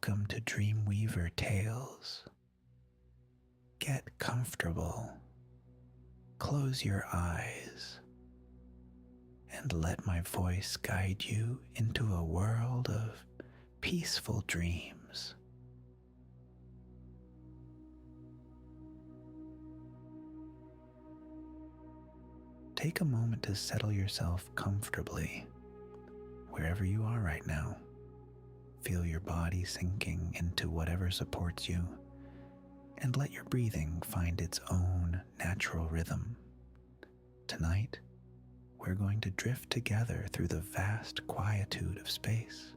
Welcome to Dreamweaver Tales. Get comfortable, close your eyes, and let my voice guide you into a world of peaceful dreams. Take a moment to settle yourself comfortably wherever you are right now. Feel your body sinking into whatever supports you, and let your breathing find its own natural rhythm. Tonight, we're going to drift together through the vast quietude of space,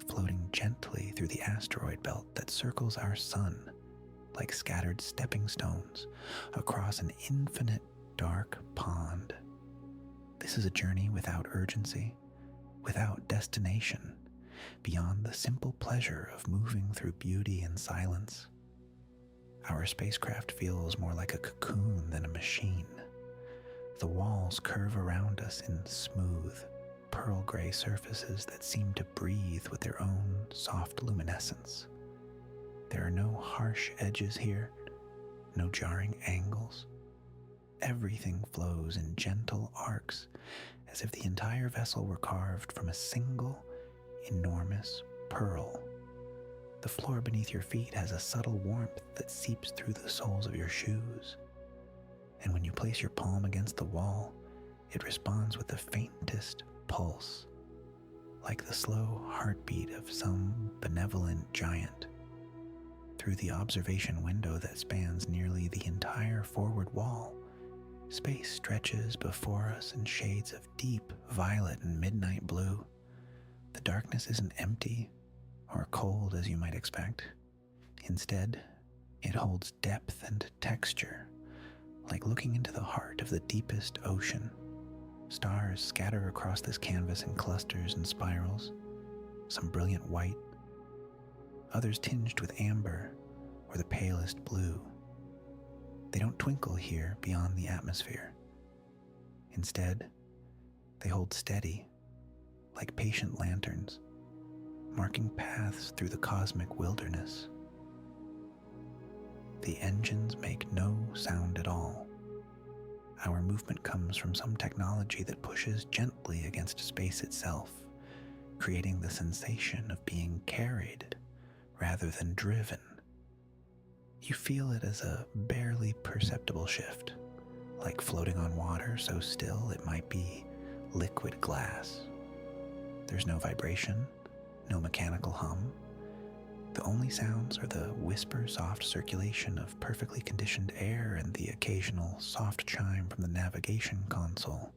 floating gently through the asteroid belt that circles our sun like scattered stepping stones across an infinite dark pond. This is a journey without urgency, without destination, beyond the simple pleasure of moving through beauty and silence. Our spacecraft feels more like a cocoon than a machine. The walls curve around us in smooth, pearl gray surfaces that seem to breathe with their own soft luminescence. There are no harsh edges here, no jarring angles. Everything flows in gentle arcs, as if the entire vessel were carved from a single, enormous pearl. The floor beneath your feet has a subtle warmth that seeps through the soles of your shoes. And when you place your palm against the wall, it responds with the faintest pulse, like the slow heartbeat of some benevolent giant. Through the observation window that spans nearly the entire forward wall, space stretches before us in shades of deep violet and midnight blue. The darkness isn't empty or cold as you might expect. Instead, it holds depth and texture, like looking into the heart of the deepest ocean. Stars scatter across this canvas in clusters and spirals, some brilliant white, others tinged with amber or the palest blue. They don't twinkle here beyond the atmosphere. Instead, they hold steady, like patient lanterns, marking paths through the cosmic wilderness. The engines make no sound at all. Our movement comes from some technology that pushes gently against space itself, creating the sensation of being carried rather than driven. You feel it as a barely perceptible shift, like floating on water so still it might be liquid glass. There's no vibration, no mechanical hum. The only sounds are the whisper-soft circulation of perfectly conditioned air and the occasional soft chime from the navigation console.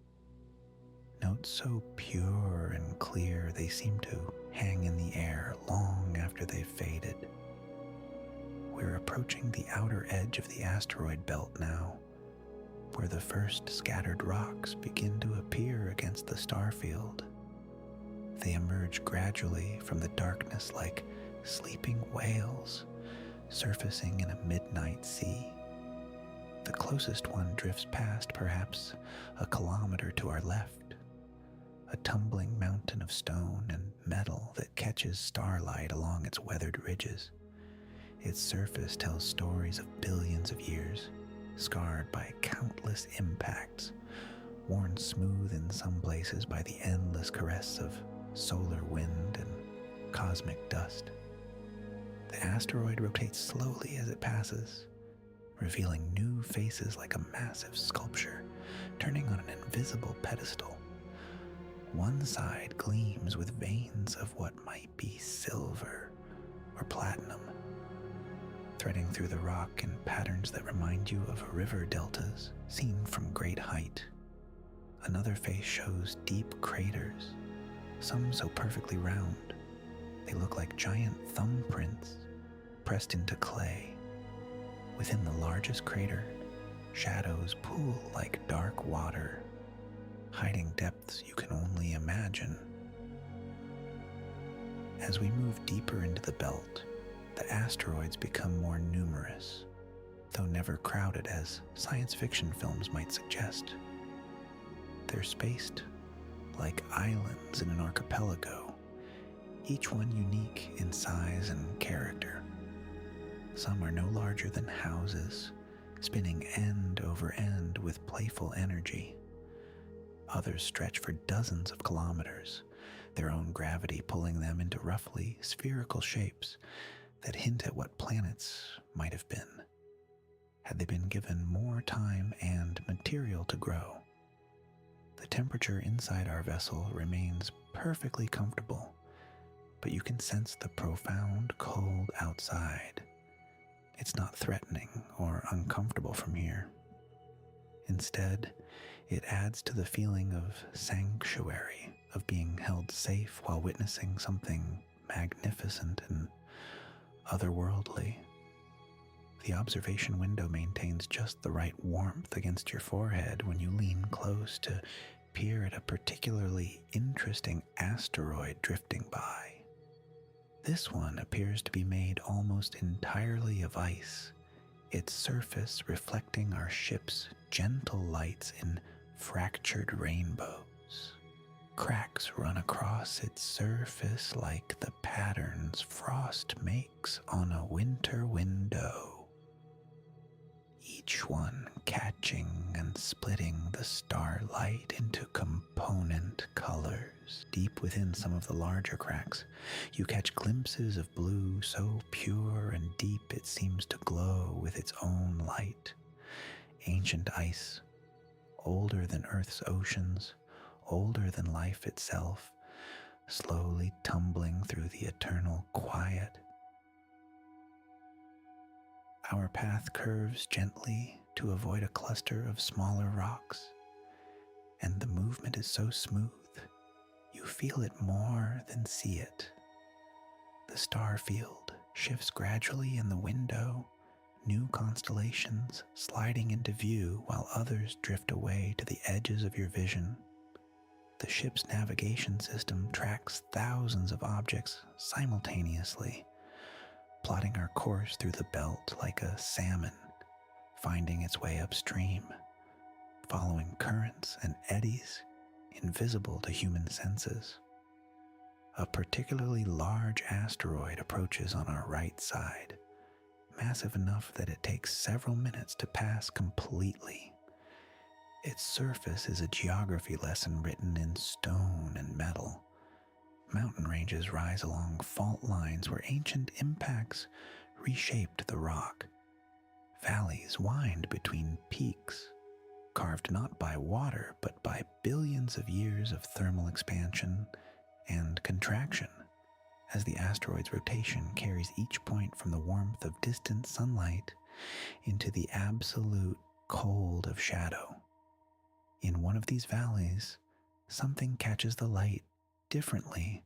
Notes so pure and clear they seem to hang in the air long after they've faded. We're approaching the outer edge of the asteroid belt now, where the first scattered rocks begin to appear against the starfield. They emerge gradually from the darkness like sleeping whales surfacing in a midnight sea. The closest one drifts past perhaps a kilometer to our left, a tumbling mountain of stone and metal that catches starlight along its weathered ridges. Its surface tells stories of billions of years, scarred by countless impacts, worn smooth in some places by the endless caress of solar wind and cosmic dust. The asteroid rotates slowly as it passes, revealing new faces like a massive sculpture turning on an invisible pedestal. One side gleams with veins of what might be silver or platinum, threading through the rock in patterns that remind you of river deltas seen from great height. Another face shows deep craters, some so perfectly round, they look like giant thumbprints pressed into clay. Within the largest crater, shadows pool like dark water, hiding depths you can only imagine. As we move deeper into the belt, the asteroids become more numerous, though never crowded as science fiction films might suggest. They're spaced like islands in an archipelago, each one unique in size and character. Some are no larger than houses, spinning end over end with playful energy. Others stretch for dozens of kilometers, their own gravity pulling them into roughly spherical shapes that hint at what planets might have been, had they been given more time and material to grow. The temperature inside our vessel remains perfectly comfortable, but you can sense the profound cold outside. It's not threatening or uncomfortable from here. Instead, it adds to the feeling of sanctuary, of being held safe while witnessing something magnificent and otherworldly. The observation window maintains just the right warmth against your forehead when you lean close to peer at a particularly interesting asteroid drifting by. This one appears to be made almost entirely of ice, its surface reflecting our ship's gentle lights in fractured rainbows. Cracks run across its surface like the patterns frost makes on a winter window, each one catching and splitting the starlight into component colors. Deep within some of the larger cracks, you catch glimpses of blue so pure and deep it seems to glow with its own light. Ancient ice, older than Earth's oceans, older than life itself, slowly tumbling through the eternal quiet. Our path curves gently to avoid a cluster of smaller rocks, and the movement is so smooth, you feel it more than see it. The star field shifts gradually in the window, new constellations sliding into view while others drift away to the edges of your vision. The ship's navigation system tracks thousands of objects simultaneously, plotting our course through the belt like a salmon, finding its way upstream, following currents and eddies invisible to human senses. A particularly large asteroid approaches on our right side, massive enough that it takes several minutes to pass completely. Its surface is a geography lesson written in stone and metal. Mountain ranges rise along fault lines where ancient impacts reshaped the rock. Valleys wind between peaks, carved not by water but by billions of years of thermal expansion and contraction, as the asteroid's rotation carries each point from the warmth of distant sunlight into the absolute cold of shadow. In one of these valleys, something catches the light differently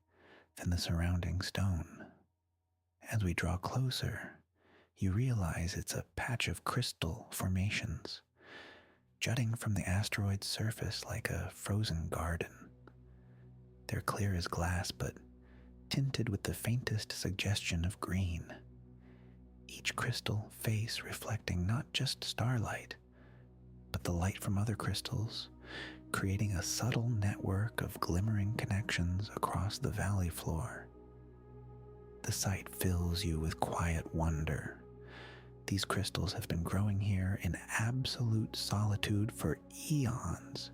than the surrounding stone. As we draw closer, you realize it's a patch of crystal formations, jutting from the asteroid's surface like a frozen garden. They're clear as glass, but tinted with the faintest suggestion of green. Each crystal face reflecting not just starlight, but the light from other crystals, creating a subtle network of glimmering connections across the valley floor. The sight fills you with quiet wonder. These crystals have been growing here in absolute solitude for eons,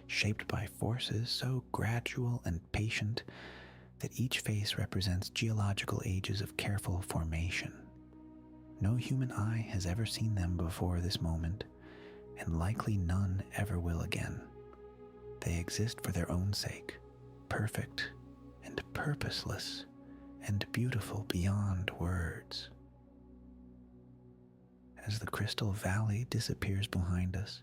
shaped by forces so gradual and patient that each face represents geological ages of careful formation. No human eye has ever seen them before this moment, and likely none ever will again. They exist for their own sake, perfect and purposeless and beautiful beyond words. As the crystal valley disappears behind us,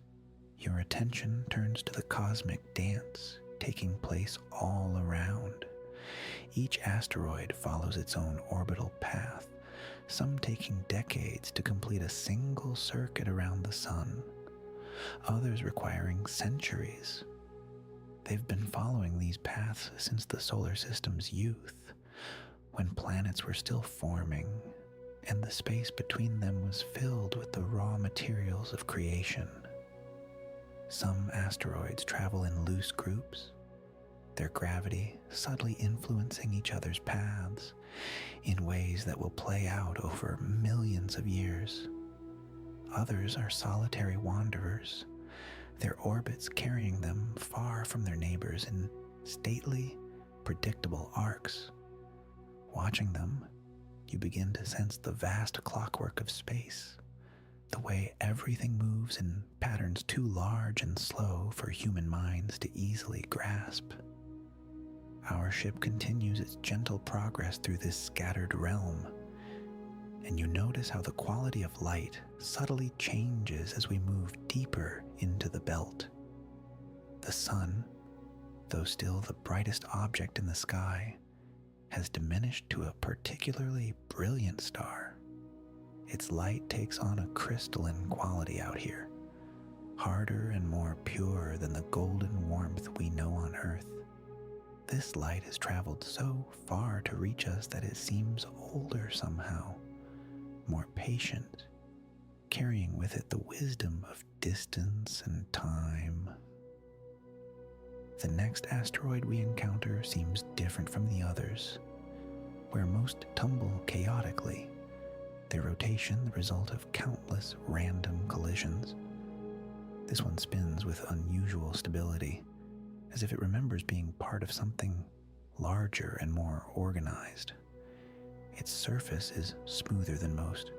your attention turns to the cosmic dance taking place all around. Each asteroid follows its own orbital path, some taking decades to complete a single circuit around the sun, others requiring centuries. They've been following these paths since the solar system's youth, when planets were still forming and the space between them was filled with the raw materials of creation. Some asteroids travel in loose groups, their gravity subtly influencing each other's paths in ways that will play out over millions of years. Others are solitary wanderers, their orbits carrying them far from their neighbors in stately, predictable arcs. Watching them, you begin to sense the vast clockwork of space, the way everything moves in patterns too large and slow for human minds to easily grasp. Our ship continues its gentle progress through this scattered realm, and you notice how the quality of light subtly changes as we move deeper into the belt. The sun, though still the brightest object in the sky, has diminished to a particularly brilliant star. Its light takes on a crystalline quality out here, harder and more pure than the golden warmth we know on Earth. This light has traveled so far to reach us that it seems older somehow, more patient, carrying with it the wisdom of distance and time. The next asteroid we encounter seems different from the others, where most tumble chaotically, their rotation the result of countless random collisions. This one spins with unusual stability, as if it remembers being part of something larger and more organized. Its surface is smoother than most,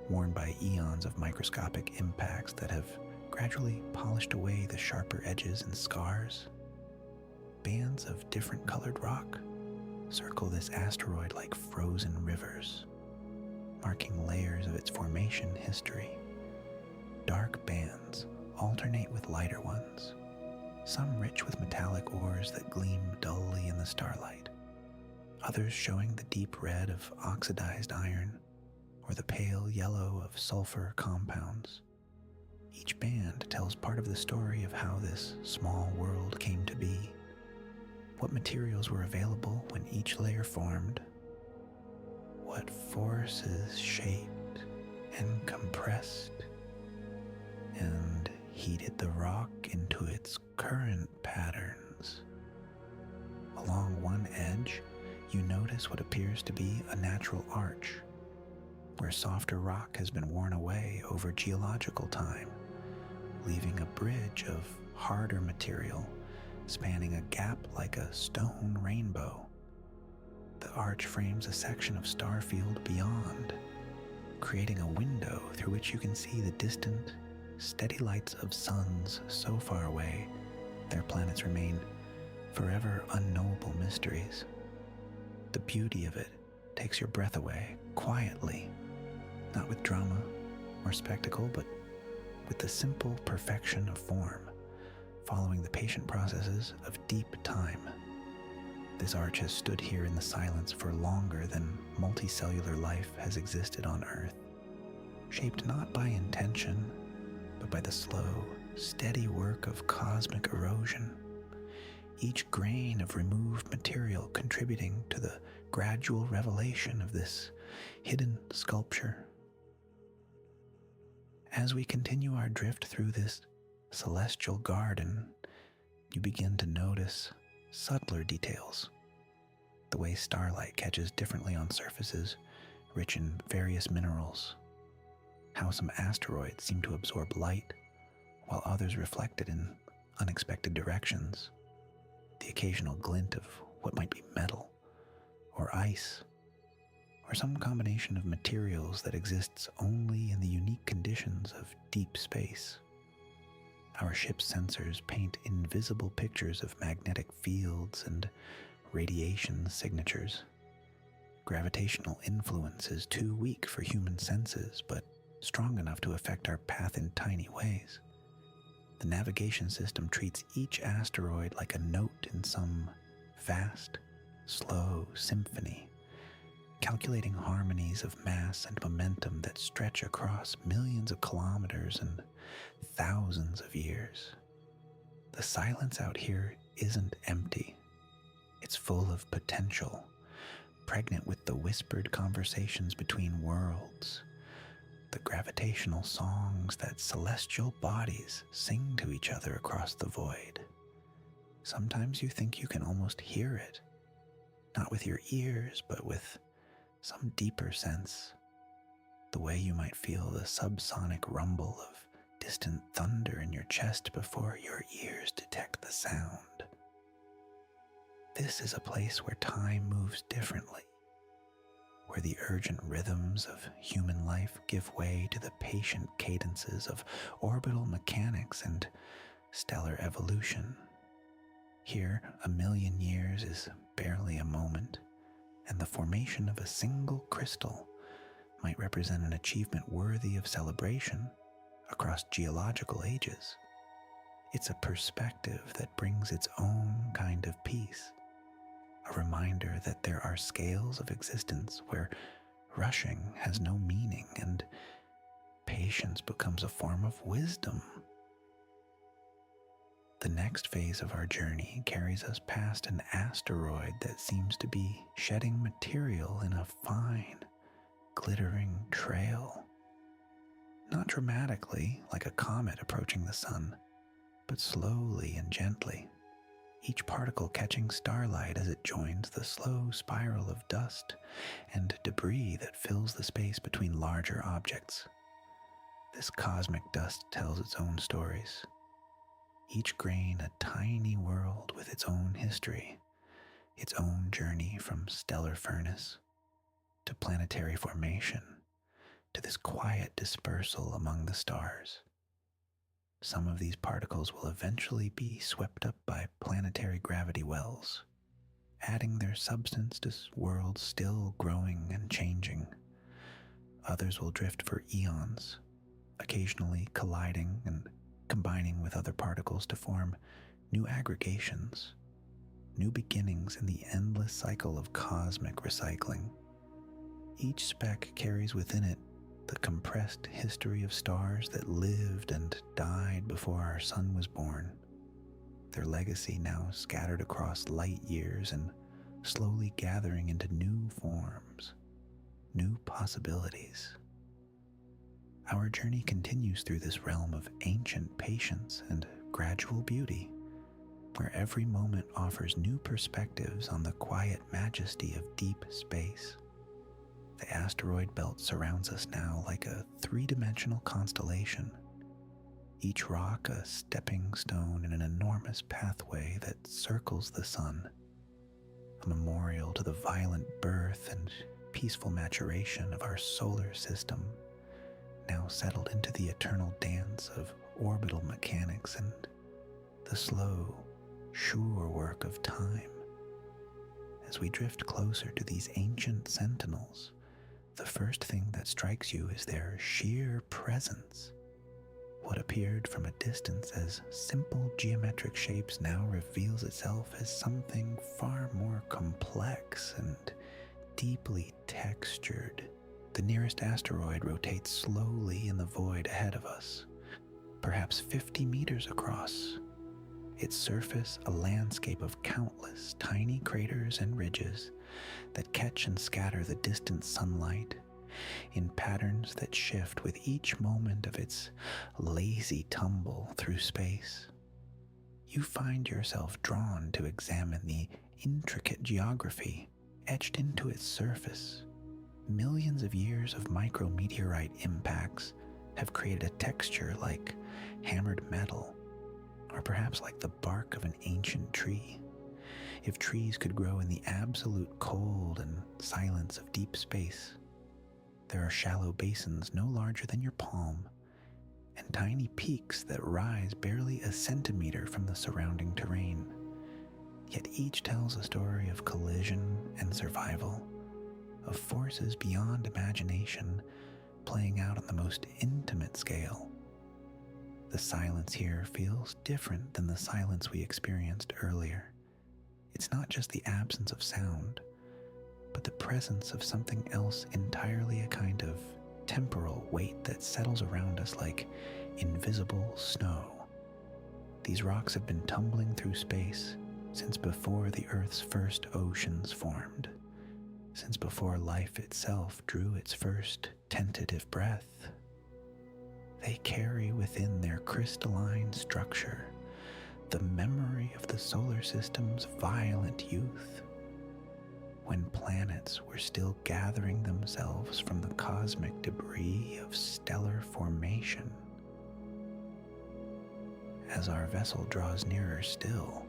worn by eons of microscopic impacts that have gradually polished away the sharper edges and scars. Bands of different colored rock circle this asteroid like frozen rivers, marking layers of its formation history. Dark bands alternate with lighter ones, some rich with metallic ores that gleam dully in the starlight, others showing the deep red of oxidized iron or the pale yellow of sulfur compounds. Each band tells part of the story of how this small world came to be, what materials were available when each layer formed, what forces shaped and compressed and heated the rock into its current patterns. Along one edge, you notice what appears to be a natural arch, where softer rock has been worn away over geological time, leaving a bridge of harder material spanning a gap like a stone rainbow. The arch frames a section of starfield beyond, creating a window through which you can see the distant, steady lights of suns so far away their planets remain forever unknowable mysteries. The beauty of it takes your breath away quietly, not with drama or spectacle, but with the simple perfection of form, following the patient processes of deep time. This arch has stood here in the silence for longer than multicellular life has existed on Earth, shaped not by intention, but by the slow, steady work of cosmic erosion, each grain of removed material contributing to the gradual revelation of this hidden sculpture. As we continue our drift through this celestial garden, you begin to notice subtler details. The way starlight catches differently on surfaces rich in various minerals. How some asteroids seem to absorb light, while others reflect it in unexpected directions. The occasional glint of what might be metal, or ice, or some combination of materials that exists only in the unique conditions of deep space. Our ship's sensors paint invisible pictures of magnetic fields and radiation signatures. Gravitational influence is too weak for human senses, but strong enough to affect our path in tiny ways. The navigation system treats each asteroid like a note in some vast, slow symphony, calculating harmonies of mass and momentum that stretch across millions of kilometers and thousands of years. The silence out here isn't empty. It's full of potential, pregnant with the whispered conversations between worlds, the gravitational songs that celestial bodies sing to each other across the void. Sometimes you think you can almost hear it, not with your ears, but with some deeper sense, the way you might feel the subsonic rumble of distant thunder in your chest before your ears detect the sound. This is a place where time moves differently, where the urgent rhythms of human life give way to the patient cadences of orbital mechanics and stellar evolution. Here, 1,000,000 years is barely a moment, and the formation of a single crystal might represent an achievement worthy of celebration across geological ages. It's a perspective that brings its own kind of peace, a reminder that there are scales of existence where rushing has no meaning and patience becomes a form of wisdom. The next phase of our journey carries us past an asteroid that seems to be shedding material in a fine, glittering trail. Not dramatically, like a comet approaching the sun, but slowly and gently, each particle catching starlight as it joins the slow spiral of dust and debris that fills the space between larger objects. This cosmic dust tells its own stories, each grain a tiny world with its own history, its own journey from stellar furnace to planetary formation to this quiet dispersal among the stars. Some of these particles will eventually be swept up by planetary gravity wells, adding their substance to worlds still growing and changing. Others will drift for eons, occasionally colliding and combining with other particles to form new aggregations, new beginnings in the endless cycle of cosmic recycling. Each speck carries within it the compressed history of stars that lived and died before our sun was born, their legacy now scattered across light years and slowly gathering into new forms, new possibilities. Our journey continues through this realm of ancient patience and gradual beauty, where every moment offers new perspectives on the quiet majesty of deep space. The asteroid belt surrounds us now like a three-dimensional constellation, each rock a stepping stone in an enormous pathway that circles the sun, a memorial to the violent birth and peaceful maturation of our solar system, now settled into the eternal dance of orbital mechanics and the slow, sure work of time. As we drift closer to these ancient sentinels, the first thing that strikes you is their sheer presence. What appeared from a distance as simple geometric shapes now reveals itself as something far more complex and deeply textured. The nearest asteroid rotates slowly in the void ahead of us, perhaps 50 meters across. Its surface a landscape of countless tiny craters and ridges that catch and scatter the distant sunlight in patterns that shift with each moment of its lazy tumble through space. You find yourself drawn to examine the intricate geography etched into its surface. Millions of years of micrometeorite impacts have created a texture like hammered metal, or perhaps like the bark of an ancient tree. If trees could grow in the absolute cold and silence of deep space, there are shallow basins no larger than your palm, and tiny peaks that rise barely a centimeter from the surrounding terrain. Yet each tells a story of collision and survival, of forces beyond imagination playing out on the most intimate scale. The silence here feels different than the silence we experienced earlier. It's not just the absence of sound, but the presence of something else entirely, a kind of temporal weight that settles around us like invisible snow. These rocks have been tumbling through space since before the Earth's first oceans formed, since before life itself drew its first tentative breath. They carry within their crystalline structure the memory of the solar system's violent youth, when planets were still gathering themselves from the cosmic debris of stellar formation. As our vessel draws nearer still,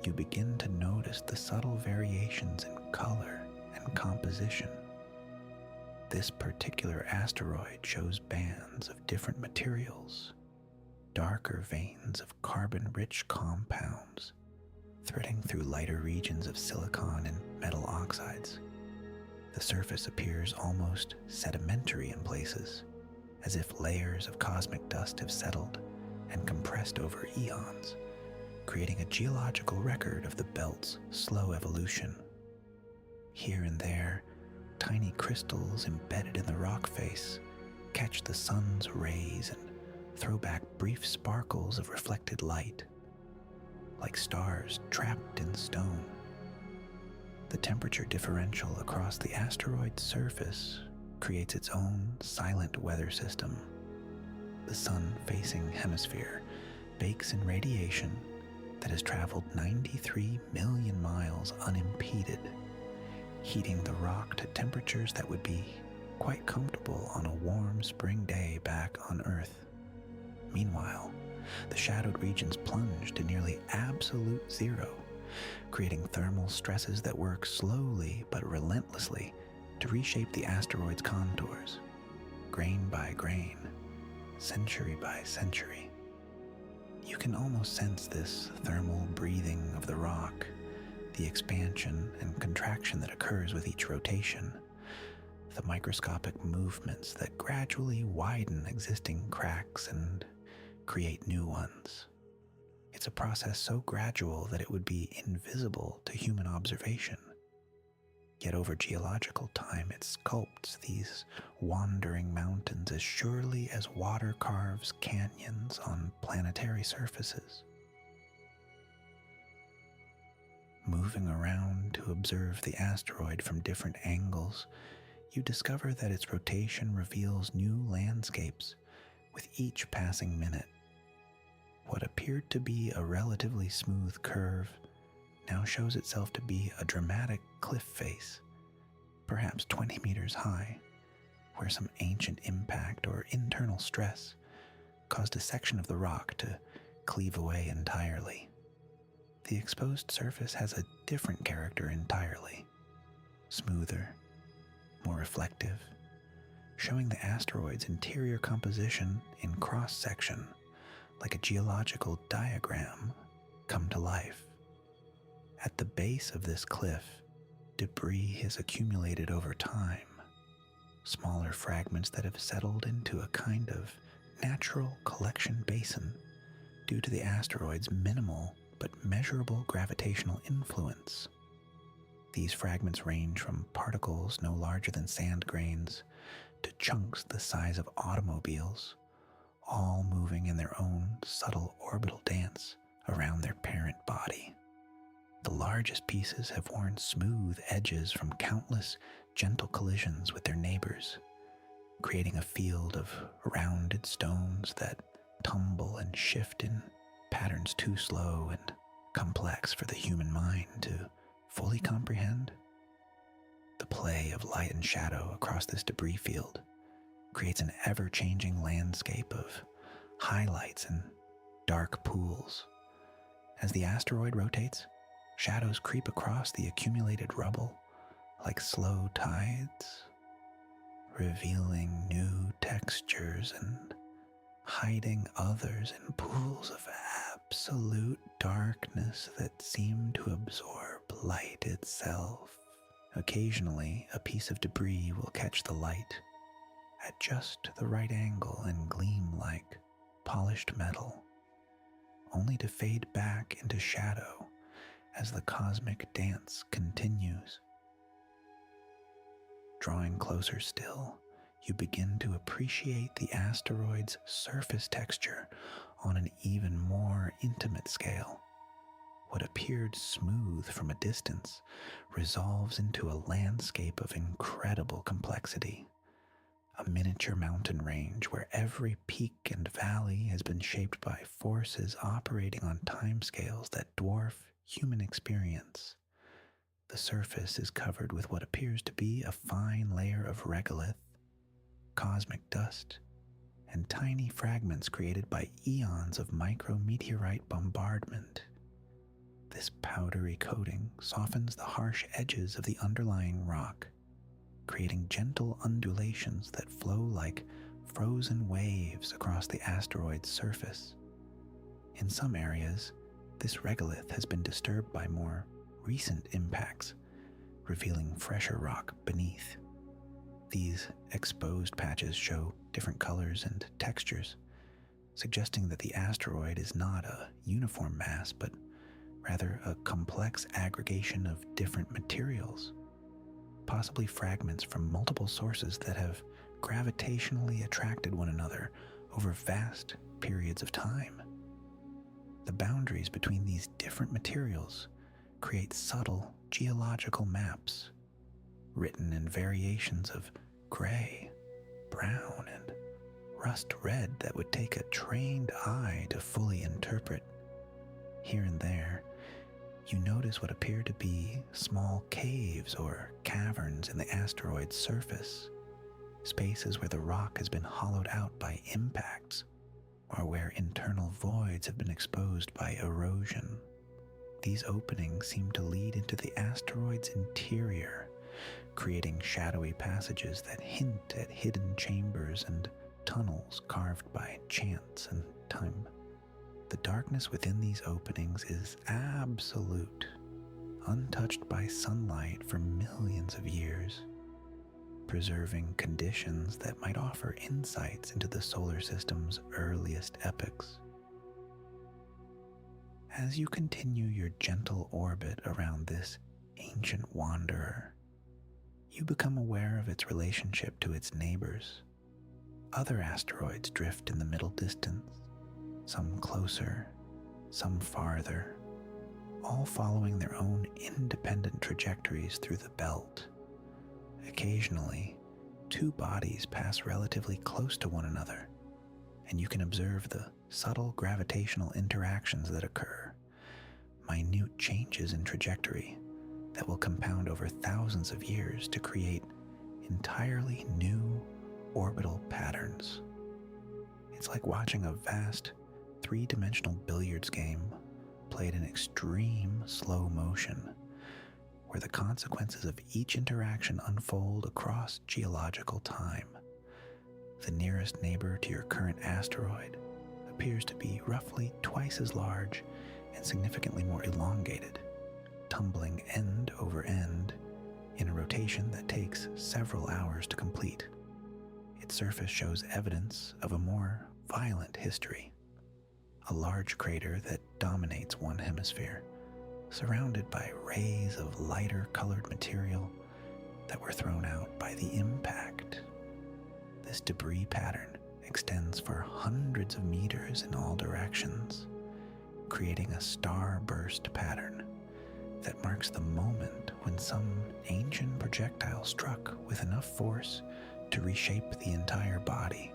you begin to notice the subtle variations in color and composition. This particular asteroid shows bands of different materials, darker veins of carbon-rich compounds threading through lighter regions of silicon and metal oxides. The surface appears almost sedimentary in places, as if layers of cosmic dust have settled and compressed over eons, creating a geological record of the belt's slow evolution. Here and there, tiny crystals embedded in the rock face catch the sun's rays and throw back brief sparkles of reflected light, like stars trapped in stone. The temperature differential across the asteroid's surface creates its own silent weather system. The sun-facing hemisphere bakes in radiation that has traveled 93 million miles unimpeded, heating the rock to temperatures that would be quite comfortable on a warm spring day back on Earth. Meanwhile, the shadowed regions plunge to nearly absolute zero, creating thermal stresses that work slowly but relentlessly to reshape the asteroid's contours, grain by grain, century by century. You can almost sense this thermal breathing of the rock, the expansion and contraction that occurs with each rotation, the microscopic movements that gradually widen existing cracks and create new ones. It's a process so gradual that it would be invisible to human observation. Yet over geological time, it sculpts these wandering mountains as surely as water carves canyons on planetary surfaces. Moving around to observe the asteroid from different angles, you discover that its rotation reveals new landscapes with each passing minute. What appeared to be a relatively smooth curve now shows itself to be a dramatic cliff face, perhaps 20 meters high, where some ancient impact or internal stress caused a section of the rock to cleave away entirely. The exposed surface has a different character entirely, smoother, more reflective, showing the asteroid's interior composition in cross-section, like a geological diagram come to life. At the base of this cliff, debris has accumulated over time, smaller fragments that have settled into a kind of natural collection basin due to the asteroid's minimal but measurable gravitational influence. These fragments range from particles no larger than sand grains to chunks the size of automobiles, all moving in their own subtle orbital dance around their parent body. The largest pieces have worn smooth edges from countless gentle collisions with their neighbors, creating a field of rounded stones that tumble and shift in patterns too slow and complex for the human mind to fully comprehend. The play of light and shadow across this debris field creates an ever-changing landscape of highlights and dark pools. As the asteroid rotates, shadows creep across the accumulated rubble like slow tides, revealing new textures and hiding others in pools of absolute darkness that seem to absorb light itself. Occasionally, a piece of debris will catch the light at just the right angle and gleam like polished metal, only to fade back into shadow as the cosmic dance continues. Drawing closer still, you begin to appreciate the asteroid's surface texture on an even more intimate scale. What appeared smooth from a distance resolves into a landscape of incredible complexity, a miniature mountain range where every peak and valley has been shaped by forces operating on timescales that dwarf human experience. The surface is covered with what appears to be a fine layer of regolith, cosmic dust, and tiny fragments created by eons of micrometeorite bombardment. This powdery coating softens the harsh edges of the underlying rock, creating gentle undulations that flow like frozen waves across the asteroid's surface. In some areas, this regolith has been disturbed by more recent impacts, revealing fresher rock beneath. These exposed patches show different colors and textures, suggesting that the asteroid is not a uniform mass, but rather a complex aggregation of different materials, possibly fragments from multiple sources that have gravitationally attracted one another over vast periods of time. The boundaries between these different materials create subtle geological maps, written in variations of gray, brown, and rust red that would take a trained eye to fully interpret. Here and there, you notice what appear to be small caves or caverns in the asteroid's surface, spaces where the rock has been hollowed out by impacts, or where internal voids have been exposed by erosion. These openings seem to lead into the asteroid's interior, creating shadowy passages that hint at hidden chambers and tunnels carved by chance and time. The darkness within these openings is absolute, untouched by sunlight for millions of years, preserving conditions that might offer insights into the solar system's earliest epochs. As you continue your gentle orbit around this ancient wanderer, you become aware of its relationship to its neighbors. Other asteroids drift in the middle distance, some closer, some farther, all following their own independent trajectories through the belt. Occasionally, two bodies pass relatively close to one another, and you can observe the subtle gravitational interactions that occur, minute changes in trajectory that will compound over thousands of years to create entirely new orbital patterns. It's like watching a vast three-dimensional billiards game played in extreme slow motion, where the consequences of each interaction unfold across geological time. The nearest neighbor to your current asteroid appears to be roughly twice as large and significantly more elongated, tumbling end over end in a rotation that takes several hours to complete. Its surface shows evidence of a more violent history, a large crater that dominates one hemisphere, surrounded by rays of lighter colored material that were thrown out by the impact. This debris pattern extends for hundreds of meters in all directions, creating a starburst pattern that marks the moment when some ancient projectile struck with enough force to reshape the entire body.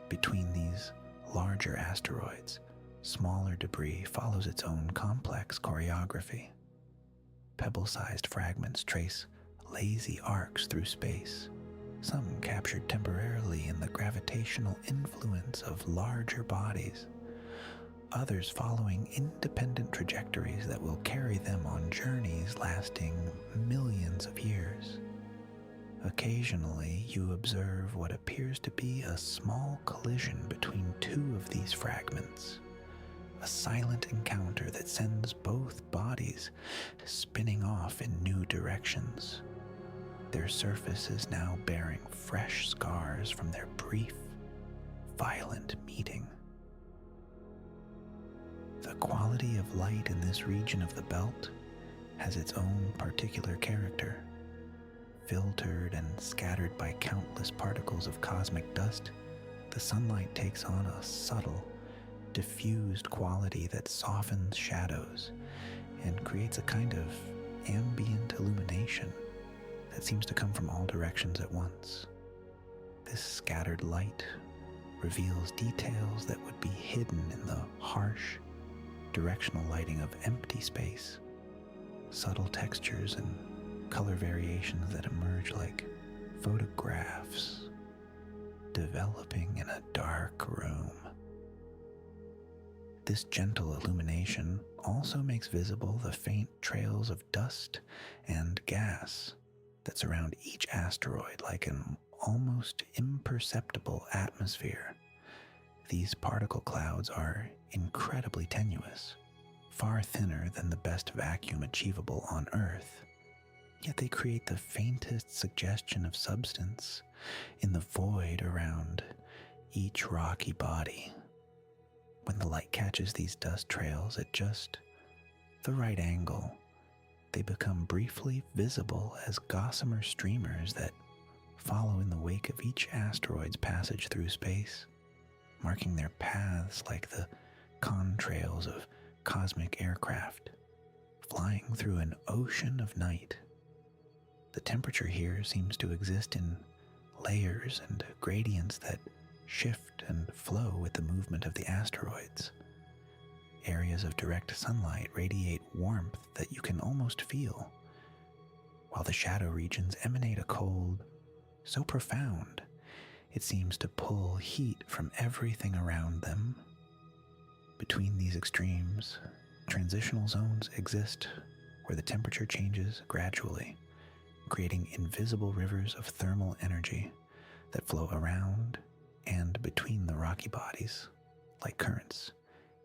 Between these larger asteroids, smaller debris follows its own complex choreography. Pebble-sized fragments trace lazy arcs through space, some captured temporarily in the gravitational influence of larger bodies, others following independent trajectories that will carry them on journeys lasting millions of years. Occasionally, you observe what appears to be a small collision between two of these fragments, a silent encounter that sends both bodies spinning off in new directions, their surfaces now bearing fresh scars from their brief, violent meeting. The quality of light in this region of the belt has its own particular character. Filtered and scattered by countless particles of cosmic dust, the sunlight takes on a subtle, diffused quality that softens shadows and creates a kind of ambient illumination that seems to come from all directions at once. This scattered light reveals details that would be hidden in the harsh, directional lighting of empty space, subtle textures and color variations that emerge like photographs developing in a dark room. This gentle illumination also makes visible the faint trails of dust and gas that surround each asteroid like an almost imperceptible atmosphere. These particle clouds are incredibly tenuous, far thinner than the best vacuum achievable on Earth, yet they create the faintest suggestion of substance in the void around each rocky body. When the light catches these dust trails at just the right angle, they become briefly visible as gossamer streamers that follow in the wake of each asteroid's passage through space, marking their paths like the contrails of cosmic aircraft, flying through an ocean of night. The temperature here seems to exist in layers and gradients that shift and flow with the movement of the asteroids. Areas of direct sunlight radiate warmth that you can almost feel, while the shadow regions emanate a cold so profound it seems to pull heat from everything around them. Between these extremes, transitional zones exist where the temperature changes gradually, creating invisible rivers of thermal energy that flow around and between the rocky bodies, like currents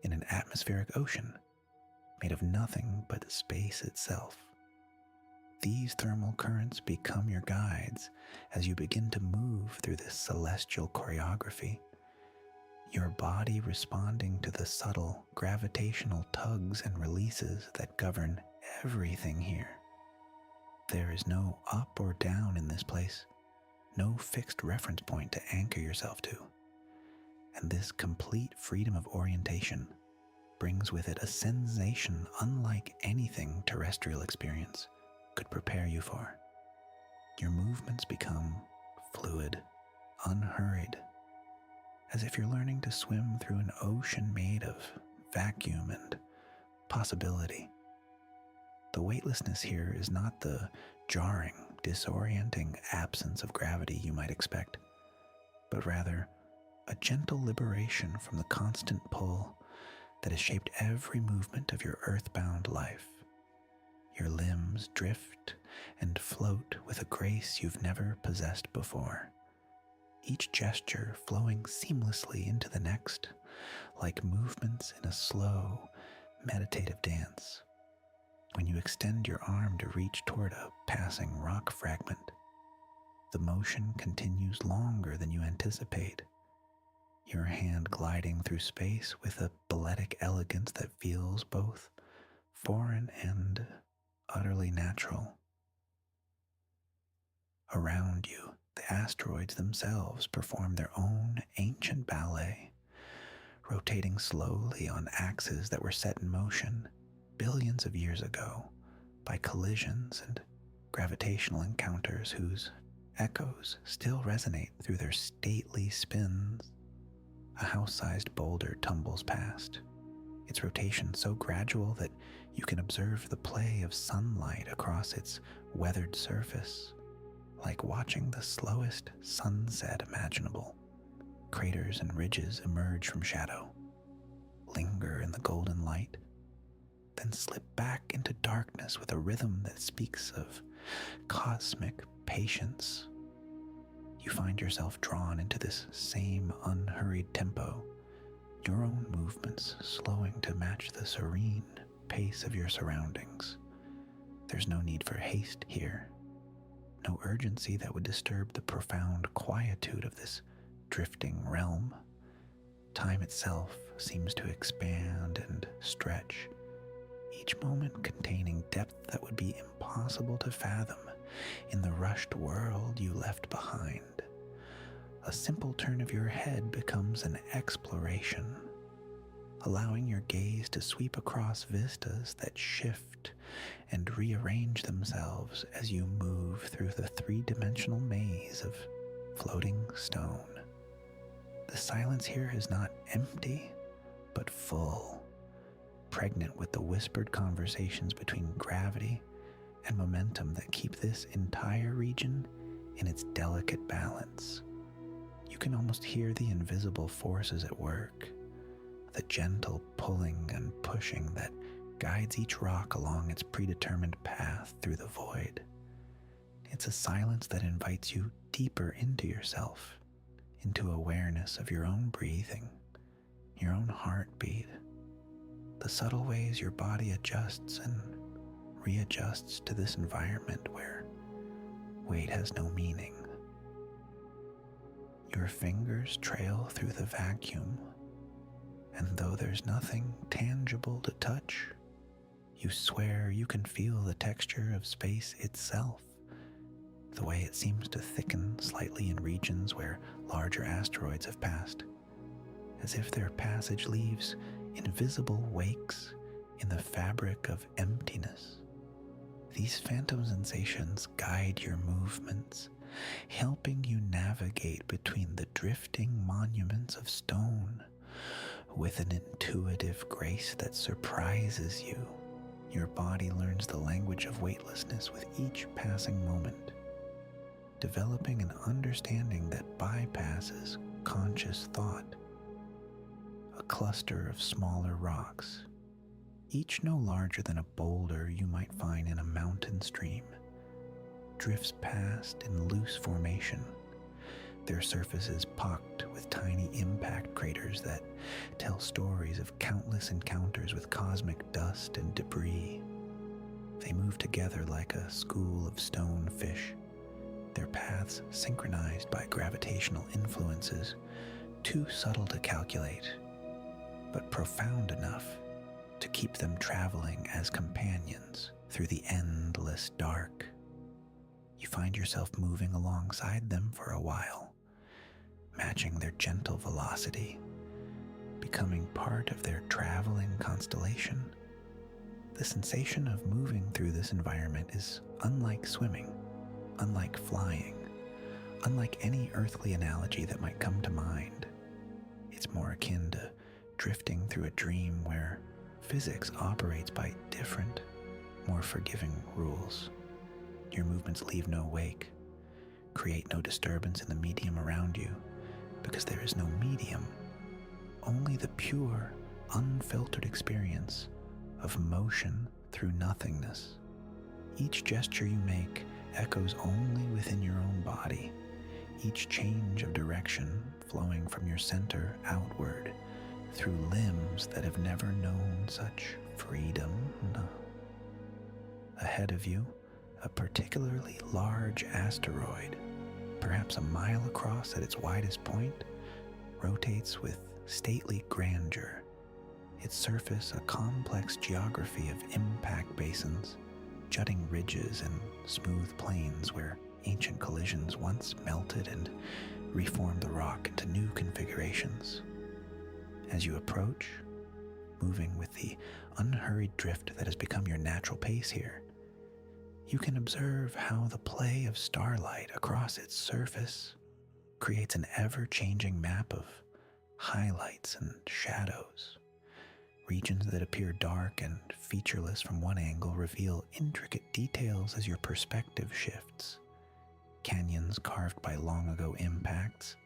in an atmospheric ocean made of nothing but space itself. These thermal currents become your guides as you begin to move through this celestial choreography, your body responding to the subtle gravitational tugs and releases that govern everything here. There is no up or down in this place, no fixed reference point to anchor yourself to, and this complete freedom of orientation brings with it a sensation unlike anything terrestrial experience could prepare you for. Your movements become fluid, unhurried, as if you're learning to swim through an ocean made of vacuum and possibility. The weightlessness here is not the jarring, disorienting absence of gravity you might expect, but rather a gentle liberation from the constant pull that has shaped every movement of your earthbound life. Your limbs drift and float with a grace you've never possessed before, each gesture flowing seamlessly into the next, like movements in a slow, meditative dance. When you extend your arm to reach toward a passing rock fragment, the motion continues longer than you anticipate, your hand gliding through space with a balletic elegance that feels both foreign and utterly natural. Around you, the asteroids themselves perform their own ancient ballet, rotating slowly on axes that were set in motion billions of years ago by collisions and gravitational encounters whose echoes still resonate through their stately spins. A house-sized boulder tumbles past, its rotation so gradual that you can observe the play of sunlight across its weathered surface, like watching the slowest sunset imaginable. Craters and ridges emerge from shadow, linger in the golden light, then slip back into darkness with a rhythm that speaks of cosmic patience. You find yourself drawn into this same unhurried tempo, your own movements slowing to match the serene pace of your surroundings. There's no need for haste here, no urgency that would disturb the profound quietude of this drifting realm. Time itself seems to expand and stretch, each moment containing depth that would be impossible to fathom in the rushed world you left behind. A simple turn of your head becomes an exploration, allowing your gaze to sweep across vistas that shift and rearrange themselves as you move through the three-dimensional maze of floating stone. The silence here is not empty, but full, pregnant with the whispered conversations between gravity and momentum that keep this entire region in its delicate balance. You can almost hear the invisible forces at work, the gentle pulling and pushing that guides each rock along its predetermined path through the void. It's a silence that invites you deeper into yourself, into awareness of your own breathing, your own heartbeat, the subtle ways your body adjusts and readjusts to this environment where weight has no meaning. Your fingers trail through the vacuum, and though there's nothing tangible to touch, you swear you can feel the texture of space itself, the way it seems to thicken slightly in regions where larger asteroids have passed, as if their passage leaves invisible wakes in the fabric of emptiness. These phantom sensations guide your movements, helping you navigate between the drifting monuments of stone with an intuitive grace that surprises you. Your body learns the language of weightlessness with each passing moment, developing an understanding that bypasses conscious thought. A cluster of smaller rocks, each no larger than a boulder you might find in a mountain stream, drifts past in loose formation, their surfaces pocked with tiny impact craters that tell stories of countless encounters with cosmic dust and debris. They move together like a school of stone fish, their paths synchronized by gravitational influences too subtle to calculate, but profound enough to keep them traveling as companions through the endless dark. You find yourself moving alongside them for a while, matching their gentle velocity, becoming part of their traveling constellation. The sensation of moving through this environment is unlike swimming, unlike flying, unlike any earthly analogy that might come to mind. It's more akin to drifting through a dream where physics operates by different, more forgiving rules. Your movements leave no wake, create no disturbance in the medium around you, because there is no medium, only the pure, unfiltered experience of motion through nothingness. Each gesture you make echoes only within your own body, each change of direction flowing from your center outward through limbs that have never known such freedom. Ahead of you, a particularly large asteroid, perhaps a mile across at its widest point, rotates with stately grandeur, its surface a complex geography of impact basins, jutting ridges and smooth plains where ancient collisions once melted and reformed the rock into new configurations. As you approach, moving with the unhurried drift that has become your natural pace here, you can observe how the play of starlight across its surface creates an ever-changing map of highlights and shadows. Regions that appear dark and featureless from one angle reveal intricate details as your perspective shifts. Canyons carved by long-ago impacts,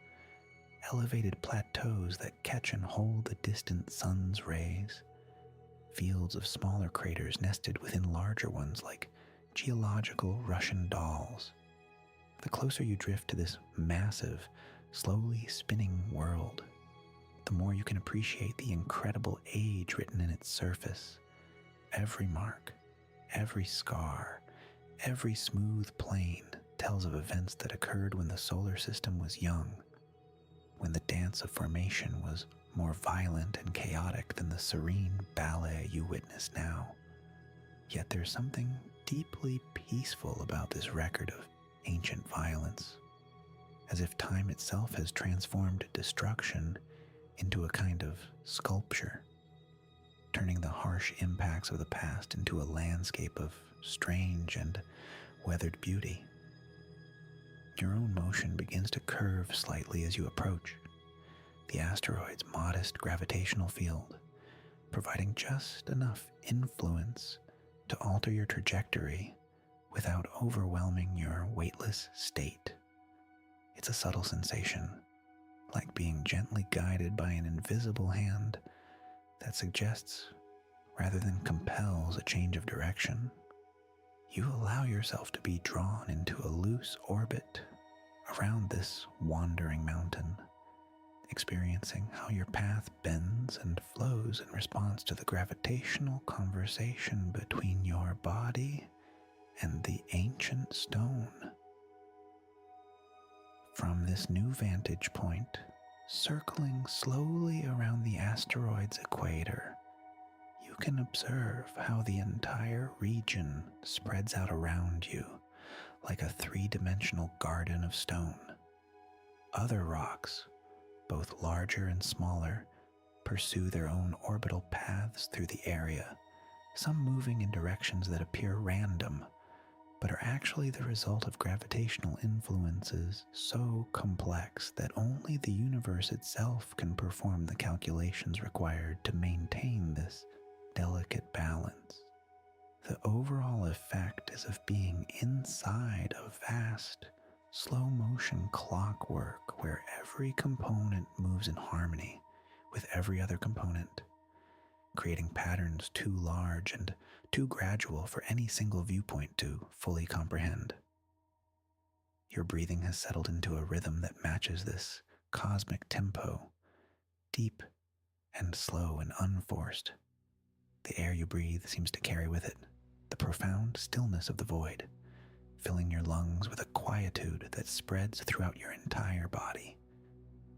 elevated plateaus that catch and hold the distant sun's rays, fields of smaller craters nested within larger ones like geological Russian dolls. The closer you drift to this massive, slowly spinning world, the more you can appreciate the incredible age written in its surface. Every mark, every scar, every smooth plane tells of events that occurred when the solar system was young, when the dance of formation was more violent and chaotic than the serene ballet you witness now. Yet there's something deeply peaceful about this record of ancient violence, as if time itself has transformed destruction into a kind of sculpture, turning the harsh impacts of the past into a landscape of strange and weathered beauty. Your own motion begins to curve slightly as you approach the asteroid's modest gravitational field, providing just enough influence to alter your trajectory without overwhelming your weightless state. It's a subtle sensation, like being gently guided by an invisible hand that suggests rather than compels a change of direction. You allow yourself to be drawn into a loose orbit around this wandering mountain, experiencing how your path bends and flows in response to the gravitational conversation between your body and the ancient stone. From this new vantage point, circling slowly around the asteroid's equator, you can observe how the entire region spreads out around you like a three-dimensional garden of stone. Other rocks, both larger and smaller, pursue their own orbital paths through the area, some moving in directions that appear random, but are actually the result of gravitational influences so complex that only the universe itself can perform the calculations required to maintain this delicate balance. The overall effect is of being inside a vast, slow-motion clockwork where every component moves in harmony with every other component, creating patterns too large and too gradual for any single viewpoint to fully comprehend. Your breathing has settled into a rhythm that matches this cosmic tempo, deep and slow and unforced. The air you breathe seems to carry with it the profound stillness of the void, filling your lungs with a quietude that spreads throughout your entire body.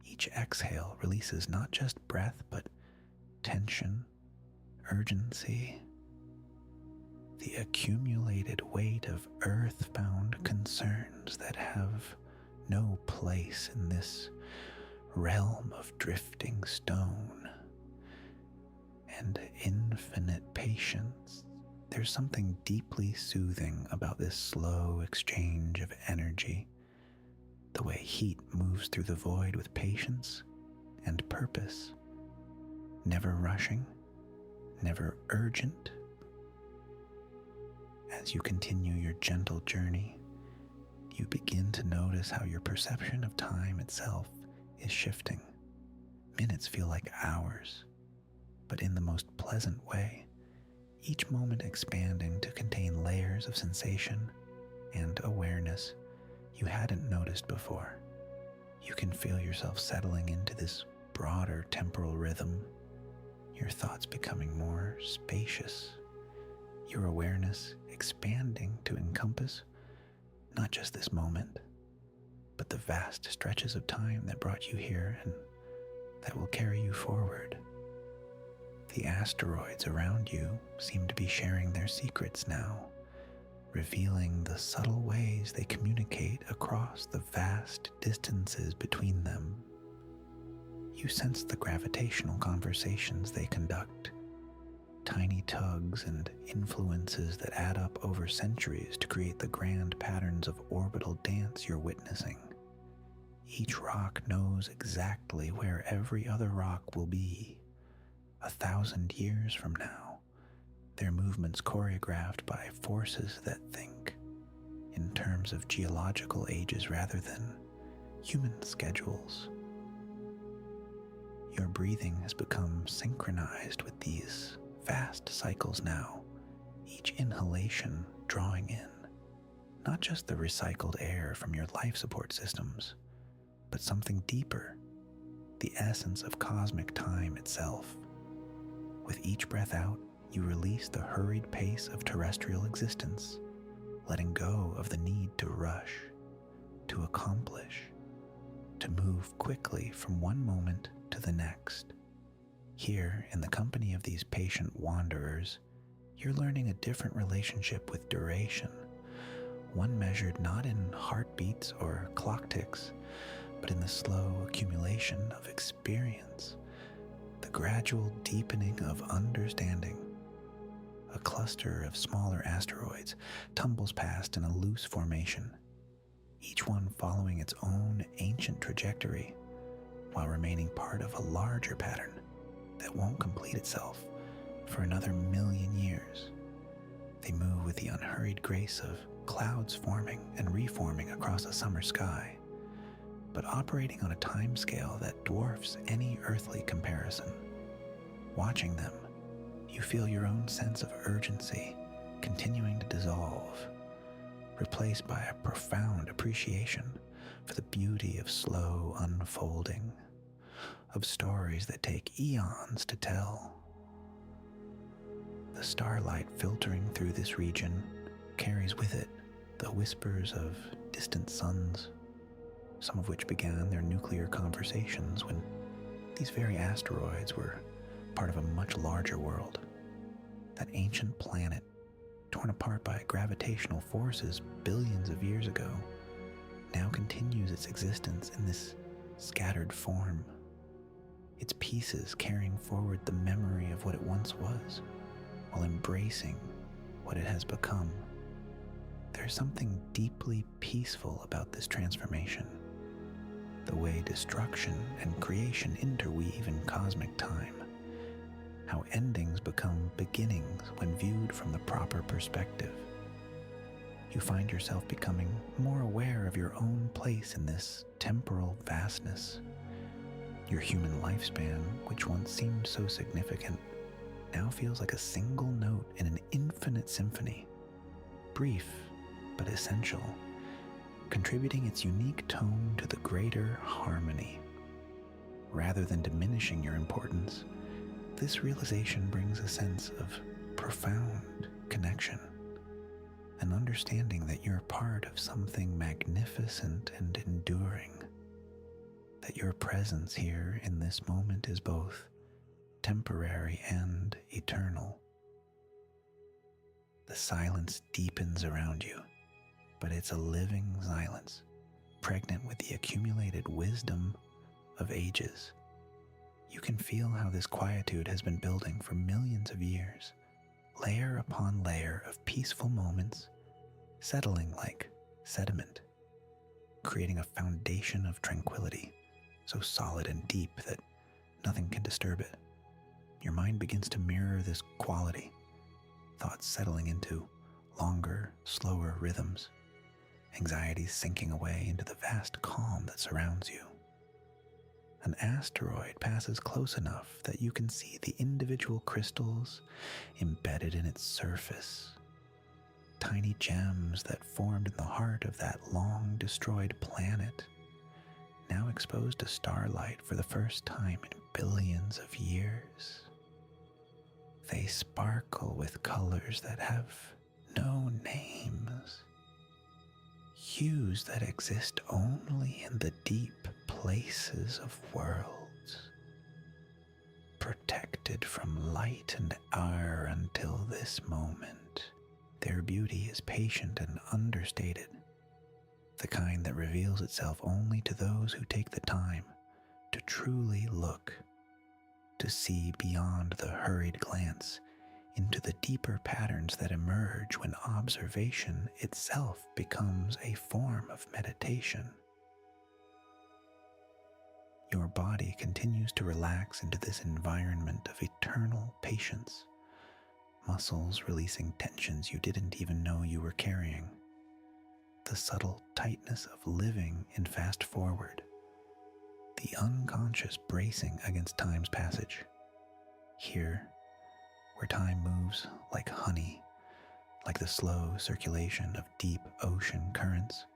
Each exhale releases not just breath, but tension, urgency, the accumulated weight of earth-bound concerns that have no place in this realm of drifting stone and infinite patience. There's something deeply soothing about this slow exchange of energy, the way heat moves through the void with patience and purpose, never rushing, never urgent. As you continue your gentle journey, you begin to notice how your perception of time itself is shifting. Minutes feel like hours, but in the most pleasant way, each moment expanding to contain layers of sensation and awareness you hadn't noticed before. You can feel yourself settling into this broader temporal rhythm, your thoughts becoming more spacious, your awareness expanding to encompass not just this moment, but the vast stretches of time that brought you here and that will carry you forward. The asteroids around you seem to be sharing their secrets now, revealing the subtle ways they communicate across the vast distances between them. You sense the gravitational conversations they conduct, tiny tugs and influences that add up over centuries to create the grand patterns of orbital dance you're witnessing. Each rock knows exactly where every other rock will be 1,000 years from now, their movements choreographed by forces that think in terms of geological ages rather than human schedules. Your breathing has become synchronized with these vast cycles now, each inhalation drawing in not just the recycled air from your life support systems, but something deeper, the essence of cosmic time itself. With each breath out, you release the hurried pace of terrestrial existence, letting go of the need to rush, to accomplish, to move quickly from one moment to the next. Here, in the company of these patient wanderers, you're learning a different relationship with duration, one measured not in heartbeats or clock ticks, but in the slow accumulation of experience, the gradual deepening of understanding. A cluster of smaller asteroids tumbles past in a loose formation, each one following its own ancient trajectory while remaining part of a larger pattern that won't complete itself for another million years. They move with the unhurried grace of clouds forming and reforming across a summer sky, but operating on a timescale that dwarfs any earthly comparison. Watching them, you feel your own sense of urgency continuing to dissolve, replaced by a profound appreciation for the beauty of slow unfolding, of stories that take eons to tell. The starlight filtering through this region carries with it the whispers of distant suns, some of which began their nuclear conversations when these very asteroids were part of a much larger world. That ancient planet, torn apart by gravitational forces billions of years ago, now continues its existence in this scattered form, its pieces carrying forward the memory of what it once was, while embracing what it has become. There's something deeply peaceful about this transformation, the way destruction and creation interweave in cosmic time, how endings become beginnings when viewed from the proper perspective. You find yourself becoming more aware of your own place in this temporal vastness. Your human lifespan, which once seemed so significant, now feels like a single note in an infinite symphony, brief but essential, contributing its unique tone to the greater harmony. Rather than diminishing your importance, this realization brings a sense of profound connection, an understanding that you're part of something magnificent and enduring, that your presence here in this moment is both temporary and eternal. The silence deepens around you, but it's a living silence, pregnant with the accumulated wisdom of ages. You can feel how this quietude has been building for millions of years, layer upon layer of peaceful moments, settling like sediment, creating a foundation of tranquility, so solid and deep that nothing can disturb it. Your mind begins to mirror this quality, thoughts settling into longer, slower rhythms, anxieties sinking away into the vast calm that surrounds you. An asteroid passes close enough that you can see the individual crystals embedded in its surface, tiny gems that formed in the heart of that long-destroyed planet, now exposed to starlight for the first time in billions of years. They sparkle with colors that have no names, hues that exist only in the deep places of worlds, protected from light and air until this moment. Their beauty is patient and understated, the kind that reveals itself only to those who take the time to truly look, to see beyond the hurried glance into the deeper patterns that emerge when observation itself becomes a form of meditation. Your body continues to relax into this environment of eternal patience, muscles releasing tensions you didn't even know you were carrying, the subtle tightness of living in fast forward, the unconscious bracing against time's passage. Here, where time moves like honey, like the slow circulation of deep ocean currents,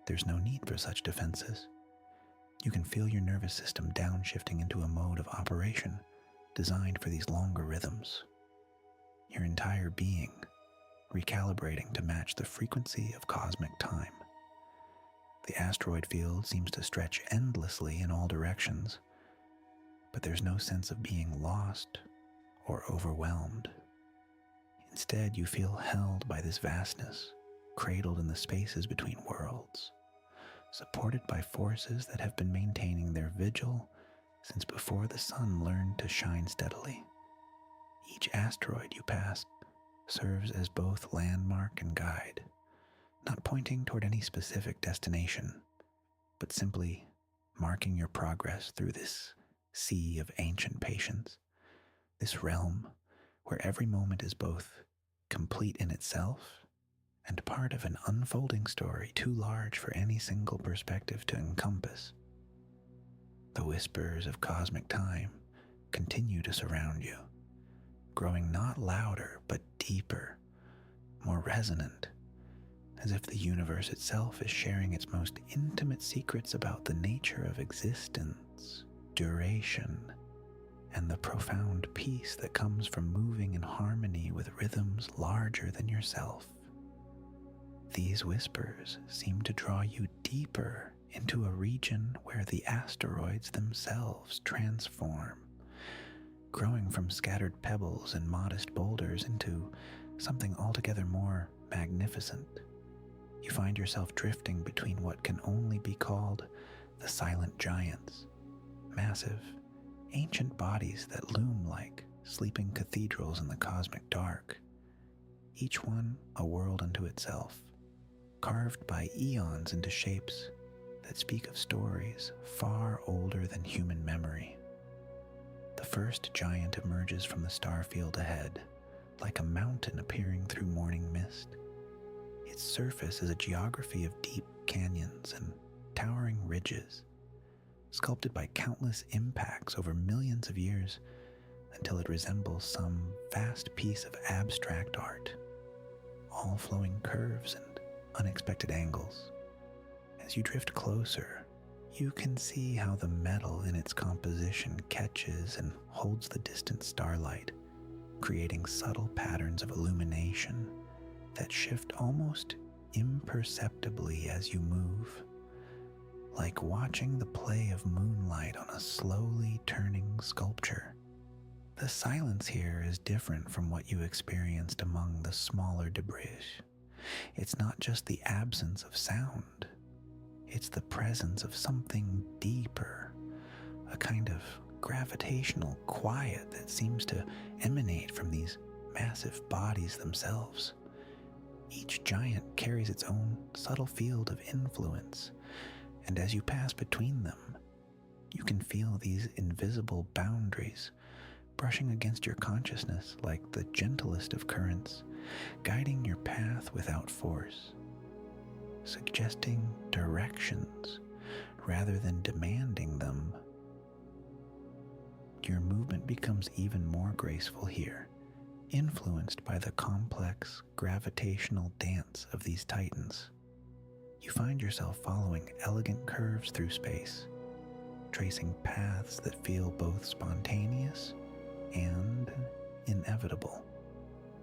there's no need for such defenses. You can feel your nervous system downshifting into a mode of operation designed for these longer rhythms. Your entire being recalibrating to match the frequency of cosmic time. The asteroid field seems to stretch endlessly in all directions, but there's no sense of being lost or overwhelmed. Instead, you feel held by this vastness, cradled in the spaces between worlds, supported by forces that have been maintaining their vigil since before the sun learned to shine steadily. Each asteroid you pass serves as both landmark and guide, not pointing toward any specific destination, but simply marking your progress through this sea of ancient patience, this realm where every moment is both complete in itself and part of an unfolding story too large for any single perspective to encompass. The whispers of cosmic time continue to surround you, growing not louder but deeper, more resonant, as if the universe itself is sharing its most intimate secrets about the nature of existence, duration, and the profound peace that comes from moving in harmony with rhythms larger than yourself. These whispers seem to draw you deeper into a region where the asteroids themselves transform, growing from scattered pebbles and modest boulders into something altogether more magnificent. You find yourself drifting between what can only be called the silent giants, massive, ancient bodies that loom like sleeping cathedrals in the cosmic dark, each one a world unto itself, carved by eons into shapes that speak of stories far older than human memory. The first giant emerges from the star field ahead, like a mountain appearing through morning mist. Its surface is a geography of deep canyons and towering ridges, sculpted by countless impacts over millions of years until it resembles some vast piece of abstract art, all flowing curves and unexpected angles. As you drift closer, you can see how the metal in its composition catches and holds the distant starlight, creating subtle patterns of illumination that shift almost imperceptibly as you move, like watching the play of moonlight on a slowly turning sculpture. The silence here is different from what you experienced among the smaller debris. It's not just the absence of sound, it's the presence of something deeper, a kind of gravitational quiet that seems to emanate from these massive bodies themselves. Each giant carries its own subtle field of influence, and as you pass between them, you can feel these invisible boundaries brushing against your consciousness like the gentlest of currents, guiding your path without force, suggesting directions rather than demanding them. Your movement becomes even more graceful here, influenced by the complex gravitational dance of these titans. You find yourself following elegant curves through space, tracing paths that feel both spontaneous and inevitable,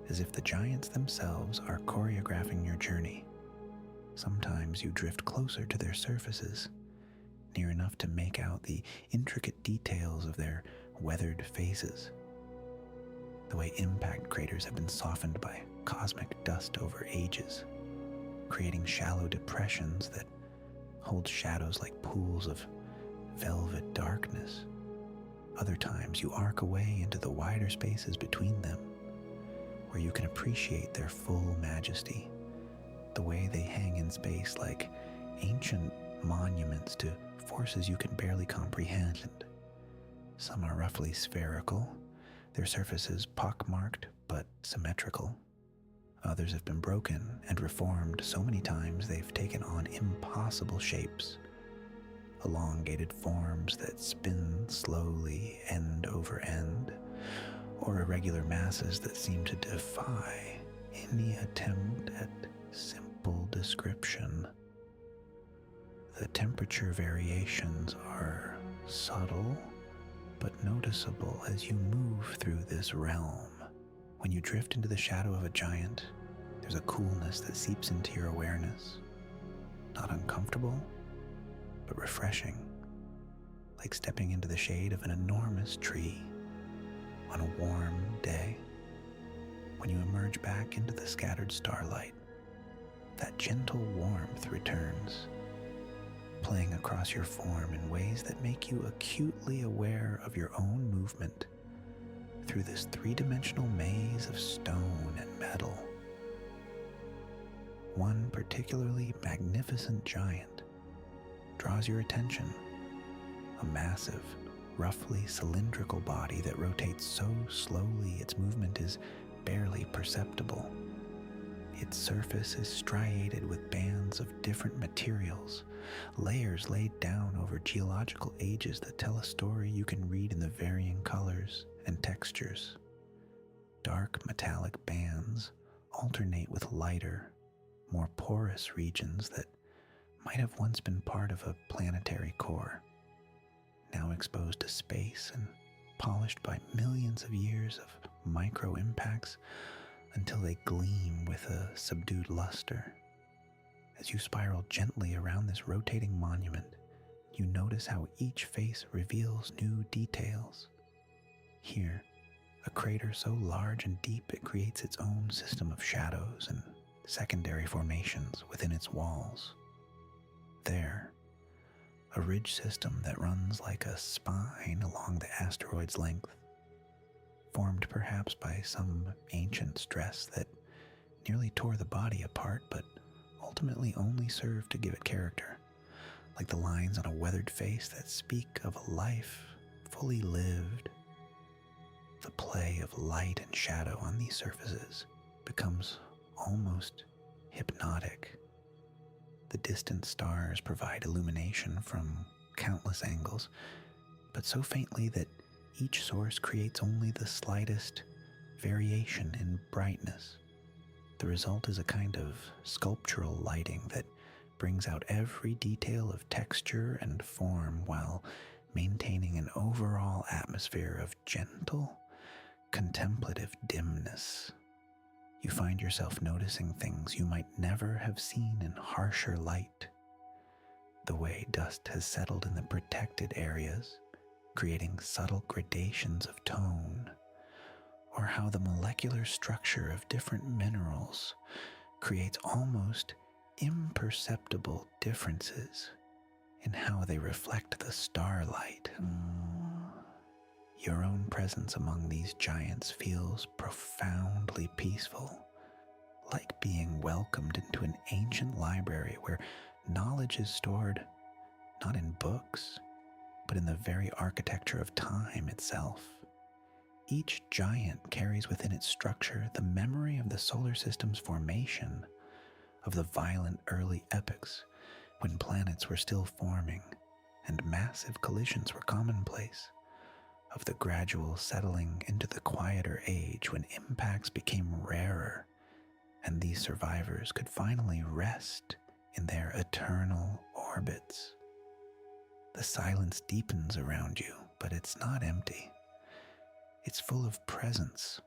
as if the giants themselves are choreographing your journey. Sometimes you drift closer to their surfaces, near enough to make out the intricate details of their weathered faces, the way impact craters have been softened by cosmic dust over ages, creating shallow depressions that hold shadows like pools of velvet darkness. Other times you arc away into the wider spaces between them, where you can appreciate their full majesty, the way they hang in space like ancient monuments to forces you can barely comprehend. Some are roughly spherical, their surfaces pockmarked but symmetrical. Others have been broken and reformed so many times they've taken on impossible shapes, elongated forms that spin slowly end over end, or irregular masses that seem to defy any attempt at simple description. The temperature variations are subtle but noticeable as you move through this realm. When you drift into the shadow of a giant, there's a coolness that seeps into your awareness. Not uncomfortable, but refreshing, like stepping into the shade of an enormous tree on a warm day. When you emerge back into the scattered starlight, that gentle warmth returns, playing across your form in ways that make you acutely aware of your own movement through this three-dimensional maze of stone and metal. one particularly magnificent giant draws your attention. A massive, roughly cylindrical body that rotates so slowly its movement is barely perceptible. Its surface is striated with bands of different materials, layers laid down over geological ages that tell a story you can read in the varying colors and textures. Dark metallic bands alternate with lighter, more porous regions that might have once been part of a planetary core, now exposed to space and polished by millions of years of micro impacts until they gleam with a subdued luster. As you spiral gently around this rotating monument, you notice how each face reveals new details. Here, a crater so large and deep it creates its own system of shadows and secondary formations within its walls. There, a ridge system that runs like a spine along the asteroid's length, formed perhaps by some ancient stress that nearly tore the body apart but ultimately only served to give it character, like the lines on a weathered face that speak of a life fully lived. The play of light and shadow on these surfaces becomes almost hypnotic. The distant stars provide illumination from countless angles, but so faintly that each source creates only the slightest variation in brightness. The result is a kind of sculptural lighting that brings out every detail of texture and form while maintaining an overall atmosphere of gentle, contemplative dimness. You find yourself noticing things you might never have seen in harsher light. The way dust has settled in the protected areas, creating subtle gradations of tone, or how the molecular structure of different minerals creates almost imperceptible differences in how they reflect the starlight. Your own presence among these giants feels profoundly peaceful, like being welcomed into an ancient library where knowledge is stored not in books, but in the very architecture of time itself. Each giant carries within its structure the memory of the solar system's formation, of the violent early epochs when planets were still forming and massive collisions were commonplace, of the gradual settling into the quieter age when impacts became rarer and these survivors could finally rest in their eternal orbits. The silence deepens around you, but it's not empty. It's full of presence,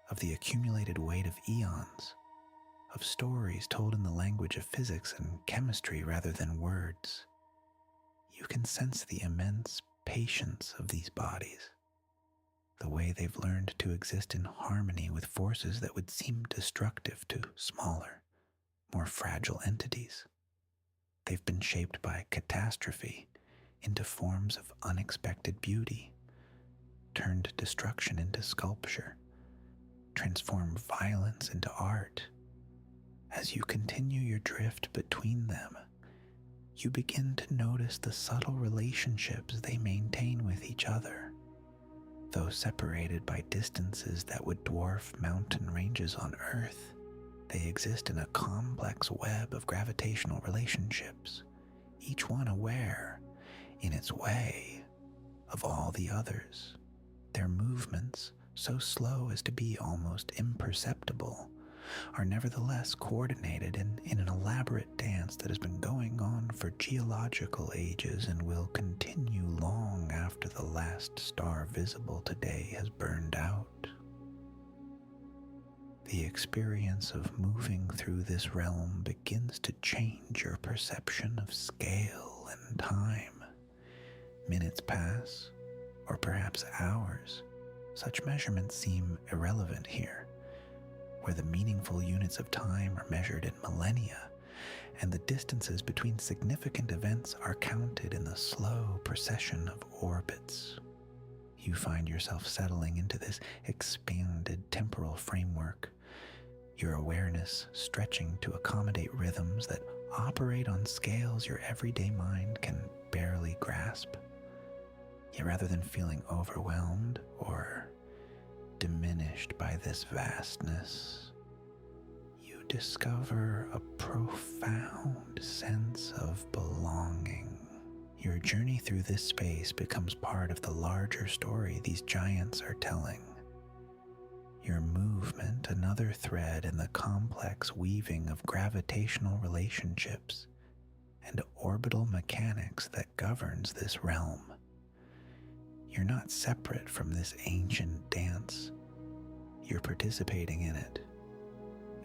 of the accumulated weight of eons, of stories told in the language of physics and chemistry rather than words. You can sense the immense patience of these bodies, the way they've learned to exist in harmony with forces that would seem destructive to smaller, more fragile entities. They've been shaped by catastrophe into forms of unexpected beauty, turned destruction into sculpture, transformed violence into art. As you continue your drift between them, you begin to notice the subtle relationships they maintain with each other. Though separated by distances that would dwarf mountain ranges on Earth, they exist in a complex web of gravitational relationships, each one aware, in its way, of all the others. Their movements, so slow as to be almost imperceptible, are nevertheless coordinated in an elaborate dance that has been going on for geological ages and will continue long after the last star visible today has burned out. The experience of moving through this realm begins to change your perception of scale and time. Minutes pass, or perhaps hours. Such measurements seem irrelevant here, where the meaningful units of time are measured in millennia, and the distances between significant events are counted in the slow procession of orbits. You find yourself settling into this expanded temporal framework, your awareness stretching to accommodate rhythms that operate on scales your everyday mind can barely grasp. Yet rather than feeling overwhelmed or diminished by this vastness, you discover a profound sense of belonging. Your journey through this space becomes part of the larger story these giants are telling. Your movement, another thread in the complex weaving of gravitational relationships and orbital mechanics that governs this realm. You're not separate from this ancient dance. You're participating in it,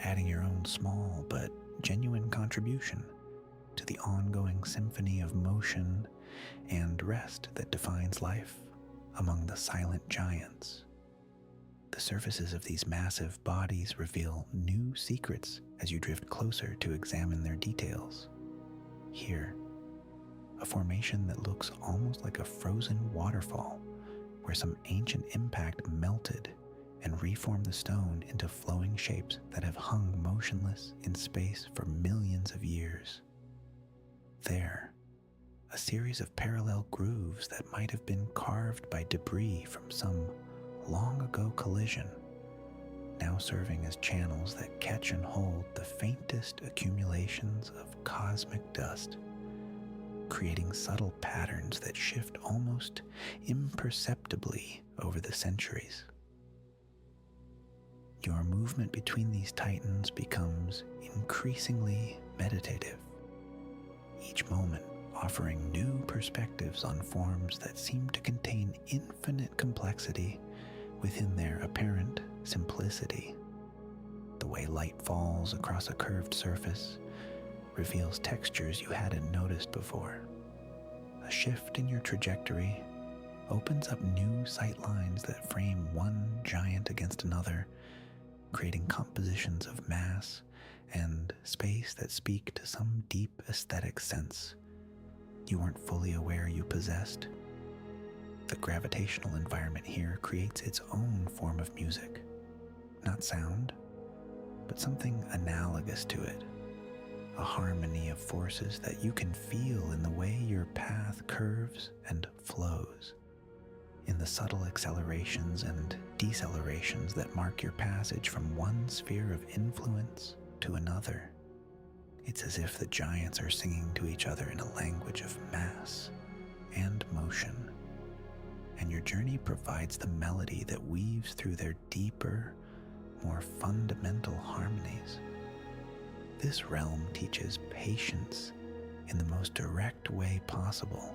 adding your own small but genuine contribution to the ongoing symphony of motion and rest that defines life among the silent giants. The surfaces of these massive bodies reveal new secrets as you drift closer to examine their details. Here, a formation that looks almost like a frozen waterfall, where some ancient impact melted and reformed the stone into flowing shapes that have hung motionless in space for millions of years. There, a series of parallel grooves that might have been carved by debris from some long-ago collision, now serving as channels that catch and hold the faintest accumulations of cosmic dust, creating subtle patterns that shift almost imperceptibly over the centuries. Your movement between these titans becomes increasingly meditative, each moment offering new perspectives on forms that seem to contain infinite complexity within their apparent simplicity. The way light falls across a curved surface reveals textures you hadn't noticed before. A shift in your trajectory opens up new sight lines that frame one giant against another, creating compositions of mass and space that speak to some deep aesthetic sense you weren't fully aware you possessed. The gravitational environment here creates its own form of music, not sound, but something analogous to it, a harmony of forces that you can feel in the way your path curves and flows, in the subtle accelerations and decelerations that mark your passage from one sphere of influence to another. It's as if the giants are singing to each other in a language of mass and motion, and your journey provides the melody that weaves through their deeper, more fundamental harmonies. This realm teaches patience in the most direct way possible,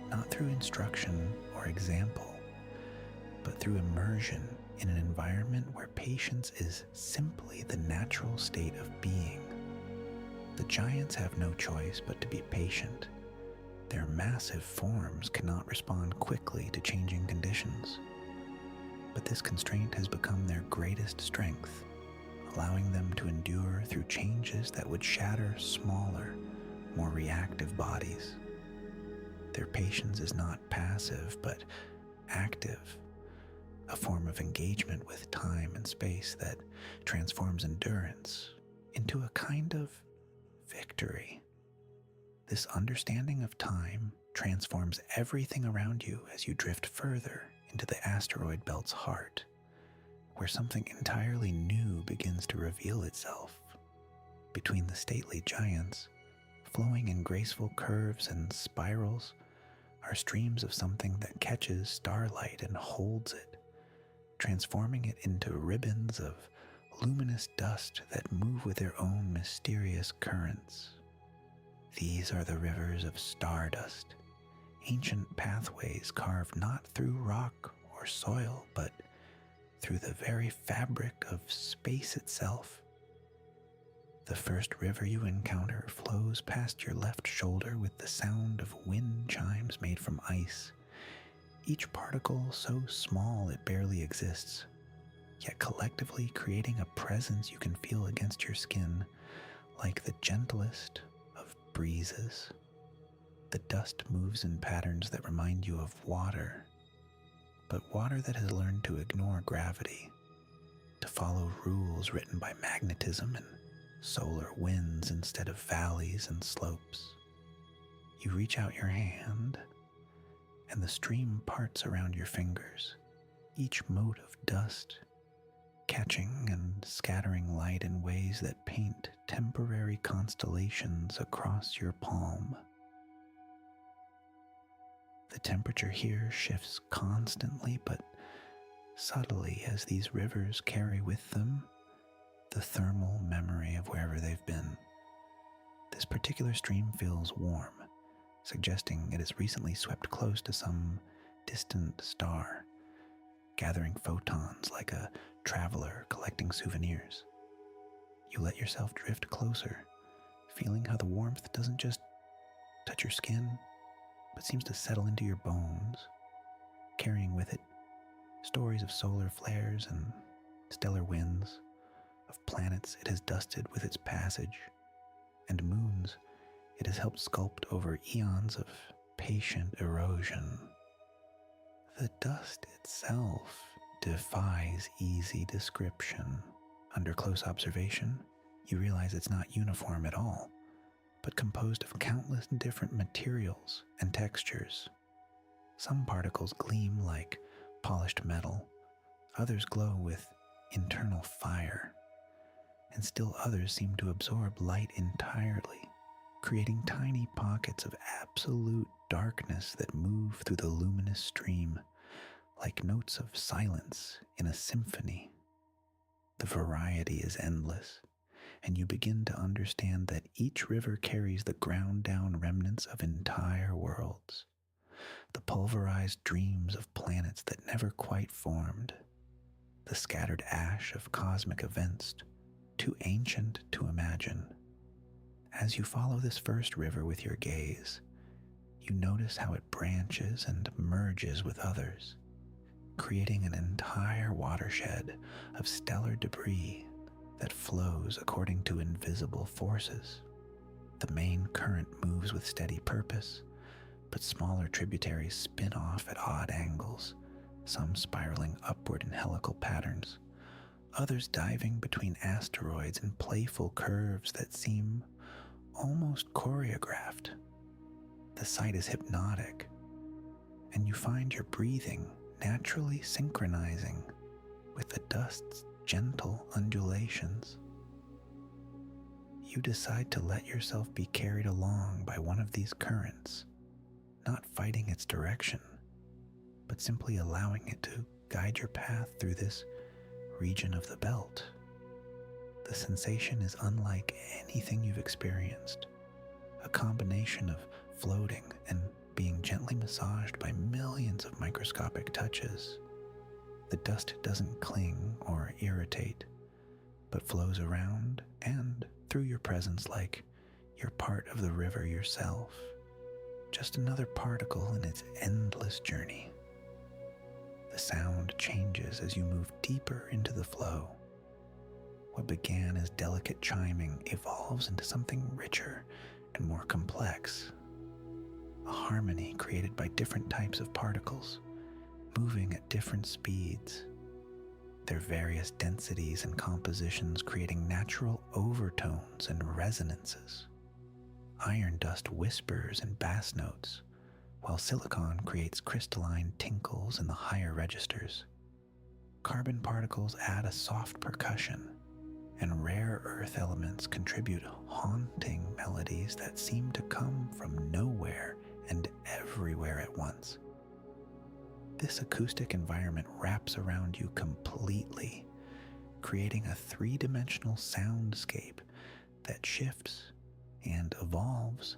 not through instruction or example, but through immersion in an environment where patience is simply the natural state of being. The giants have no choice but to be patient. Their massive forms cannot respond quickly to changing conditions, but this constraint has become their greatest strength, allowing them to endure through changes that would shatter smaller, more reactive bodies. Their patience is not passive, but active, a form of engagement with time and space that transforms endurance into a kind of victory. This understanding of time transforms everything around you as you drift further into the asteroid belt's heart, where something entirely new begins to reveal itself. Between the stately giants, flowing in graceful curves and spirals, are streams of something that catches starlight and holds it, transforming it into ribbons of luminous dust that move with their own mysterious currents. These are the rivers of stardust, ancient pathways carved not through rock or soil, but through the very fabric of space itself. The first river you encounter flows past your left shoulder with the sound of wind chimes made from ice, each particle so small it barely exists, yet collectively creating a presence you can feel against your skin like the gentlest of breezes. The dust moves in patterns that remind you of water, but water that has learned to ignore gravity, to follow rules written by magnetism and solar winds instead of valleys and slopes. You reach out your hand, and the stream parts around your fingers, each mote of dust catching and scattering light in ways that paint temporary constellations across your palm. The temperature here shifts constantly but subtly as these rivers carry with them the thermal memory of wherever they've been. This particular stream feels warm, suggesting it has recently swept close to some distant star, gathering photons like a traveler collecting souvenirs. You let yourself drift closer, feeling how the warmth doesn't just touch your skin, but seems to settle into your bones, carrying with it stories of solar flares and stellar winds, of planets it has dusted with its passage, and moons it has helped sculpt over eons of patient erosion. The dust itself defies easy description. Under close observation, you realize it's not uniform at all, but composed of countless different materials and textures. Some particles gleam like polished metal, others glow with internal fire, and still others seem to absorb light entirely, creating tiny pockets of absolute darkness that move through the luminous stream like notes of silence in a symphony. The variety is endless, and you begin to understand that each river carries the ground-down remnants of entire worlds, the pulverized dreams of planets that never quite formed, the scattered ash of cosmic events too ancient to imagine. As you follow this first river with your gaze, you notice how it branches and merges with others, creating an entire watershed of stellar debris that flows according to invisible forces. The main current moves with steady purpose, but smaller tributaries spin off at odd angles, some spiraling upward in helical patterns, others diving between asteroids in playful curves that seem almost choreographed. The sight is hypnotic, and you find your breathing naturally synchronizing with the dust's gentle undulations. You decide to let yourself be carried along by one of these currents, not fighting its direction, but simply allowing it to guide your path through this region of the belt. The sensation is unlike anything you've experienced, a combination of floating and being gently massaged by millions of microscopic touches. The dust doesn't cling or irritate, but flows around and through your presence like you're part of the river yourself, just another particle in its endless journey. The sound changes as you move deeper into the flow. What began as delicate chiming evolves into something richer and more complex, a harmony created by different types of particles, moving at different speeds, their various densities and compositions creating natural overtones and resonances. Iron dust whispers and bass notes, while silicon creates crystalline tinkles in the higher registers. Carbon particles add a soft percussion, and rare earth elements contribute haunting melodies that seem to come from nowhere and everywhere at once. This acoustic environment wraps around you completely, creating a three-dimensional soundscape that shifts and evolves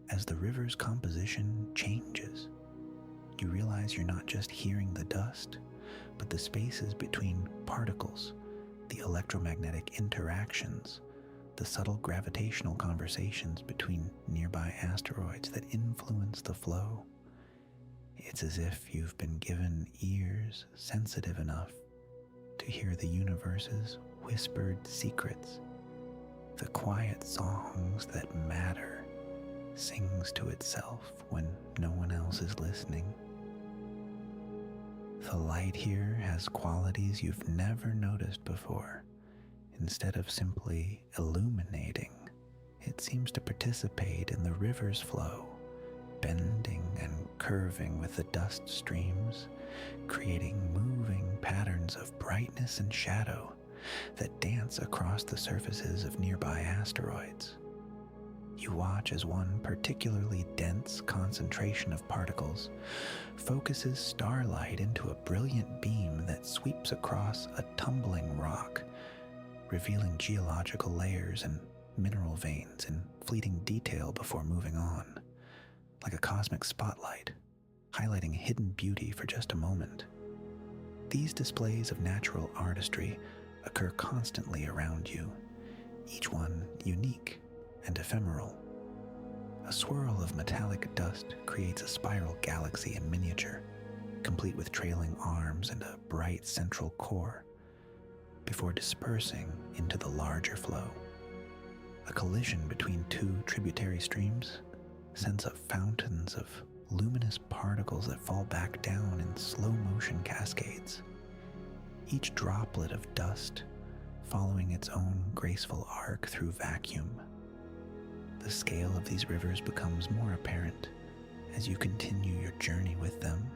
as the river's composition changes. You realize you're not just hearing the dust, but the spaces between particles, the electromagnetic interactions, the subtle gravitational conversations between nearby asteroids that influence the flow. It's as if you've been given ears sensitive enough to hear the universe's whispered secrets, the quiet songs that matter sings to itself when no one else is listening. The The light here has qualities you've never noticed before. Instead of simply illuminating, it seems to participate in the river's flow, bending and curving with the dust streams, creating moving patterns of brightness and shadow that dance across the surfaces of nearby asteroids. You watch as one particularly dense concentration of particles focuses starlight into a brilliant beam that sweeps across a tumbling rock, revealing geological layers and mineral veins in fleeting detail before moving on, like a cosmic spotlight, highlighting hidden beauty for just a moment. These displays of natural artistry occur constantly around you, each one unique and ephemeral. A swirl of metallic dust creates a spiral galaxy in miniature, complete with trailing arms and a bright central core, before dispersing into the larger flow. A collision between two tributary streams sends up fountains of luminous particles that fall back down in slow motion cascades, each droplet of dust following its own graceful arc through vacuum. The scale of these rivers becomes more apparent as you continue your journey with them.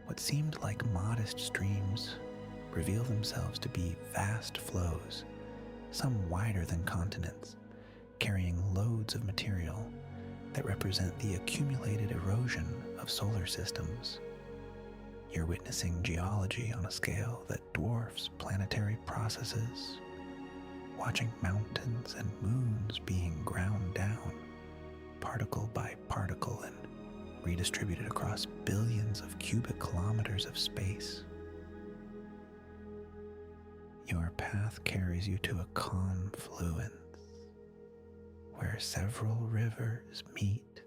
What seemed like modest streams reveal themselves to be vast flows, some wider than continents, carrying loads of material that represent the accumulated erosion of solar systems. You're witnessing geology on a scale that dwarfs planetary processes, watching mountains and moons being ground down, particle by particle, and redistributed across billions of cubic kilometers of space. Your path carries you to a confluence where several rivers meet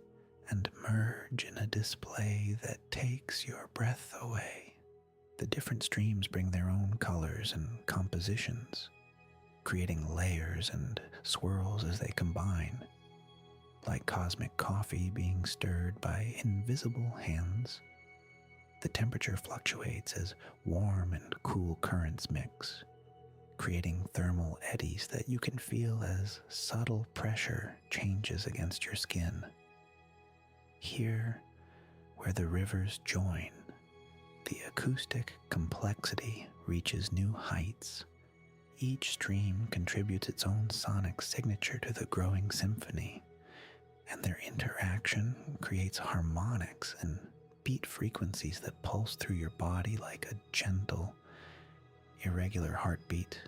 and merge in a display that takes your breath away. The different streams bring their own colors and compositions, creating layers and swirls as they combine, like cosmic coffee being stirred by invisible hands. The temperature fluctuates as warm and cool currents mix, creating thermal eddies that you can feel as subtle pressure changes against your skin. Here, where the rivers join, the acoustic complexity reaches new heights. Each stream contributes its own sonic signature to the growing symphony, and their interaction creates harmonics and beat frequencies that pulse through your body like a gentle, irregular heartbeat.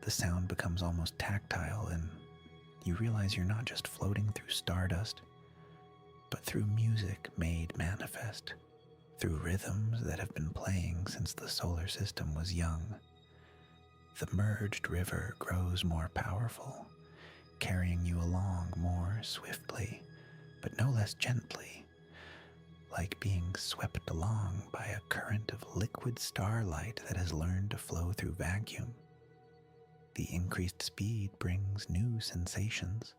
The sound becomes almost tactile, and you realize you're not just floating through stardust, but through music made manifest, through rhythms that have been playing since the solar system was young. The merged river grows more powerful, carrying you along more swiftly, but no less gently, like being swept along by a current of liquid starlight that has learned to flow through vacuum. The increased speed brings new sensations,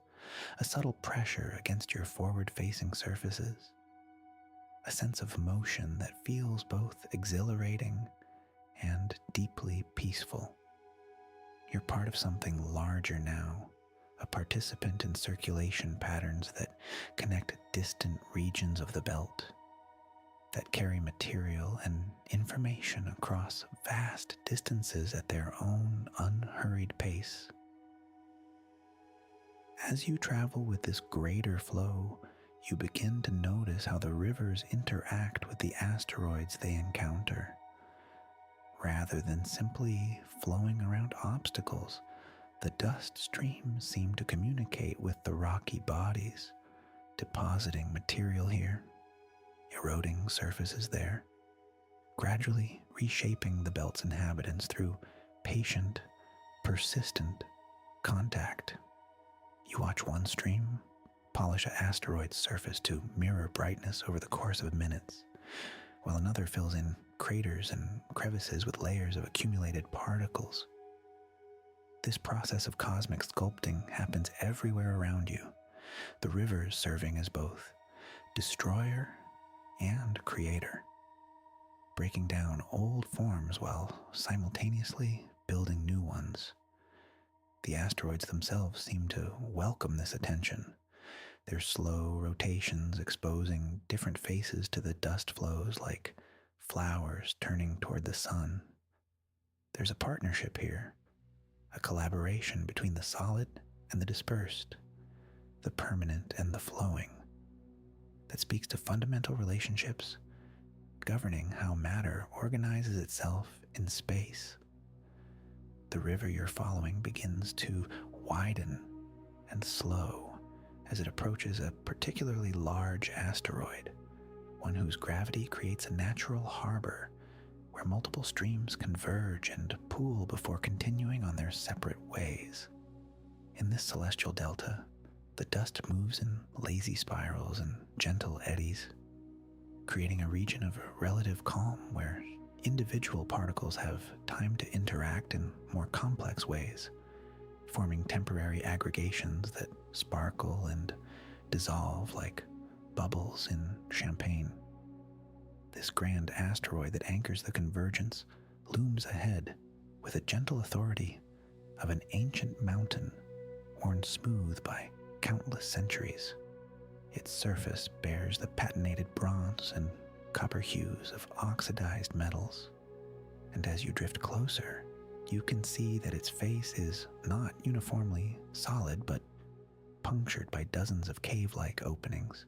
a subtle pressure against your forward-facing surfaces, a sense of motion that feels both exhilarating and deeply peaceful. You're part of something larger now, a participant in circulation patterns that connect distant regions of the belt, that carry material and information across vast distances at their own unhurried pace. As you travel with this greater flow, you begin to notice how the rivers interact with the asteroids they encounter. Rather than simply flowing around obstacles, the dust streams seem to communicate with the rocky bodies, depositing material here, eroding surfaces there, gradually reshaping the belt's inhabitants through patient, persistent contact. You watch one stream polish an asteroid's surface to mirror brightness over the course of minutes, while another fills in craters and crevices with layers of accumulated particles. This process of cosmic sculpting happens everywhere around you, the rivers serving as both destroyer and creator. breaking down old forms while simultaneously building new ones. The asteroids themselves seem to welcome this attention, their slow rotations exposing different faces to the dust flows like flowers turning toward the sun. There's a partnership here, a collaboration between the solid and the dispersed, the permanent and the flowing, that speaks to fundamental relationships governing how matter organizes itself in space. The river you're following begins to widen and slow as it approaches a particularly large asteroid, one whose gravity creates a natural harbor where multiple streams converge and pool before continuing on their separate ways. In this celestial delta, the dust moves in lazy spirals and gentle eddies, creating a region of relative calm where individual particles have time to interact in more complex ways, forming temporary aggregations that sparkle and dissolve like bubbles in champagne. This grand asteroid that anchors the convergence looms ahead with a gentle authority of an ancient mountain worn smooth by countless centuries. Its surface bears the patinated bronze and copper hues of oxidized metals, and as you drift closer, you can see that its face is not uniformly solid but punctured by dozens of cave-like openings,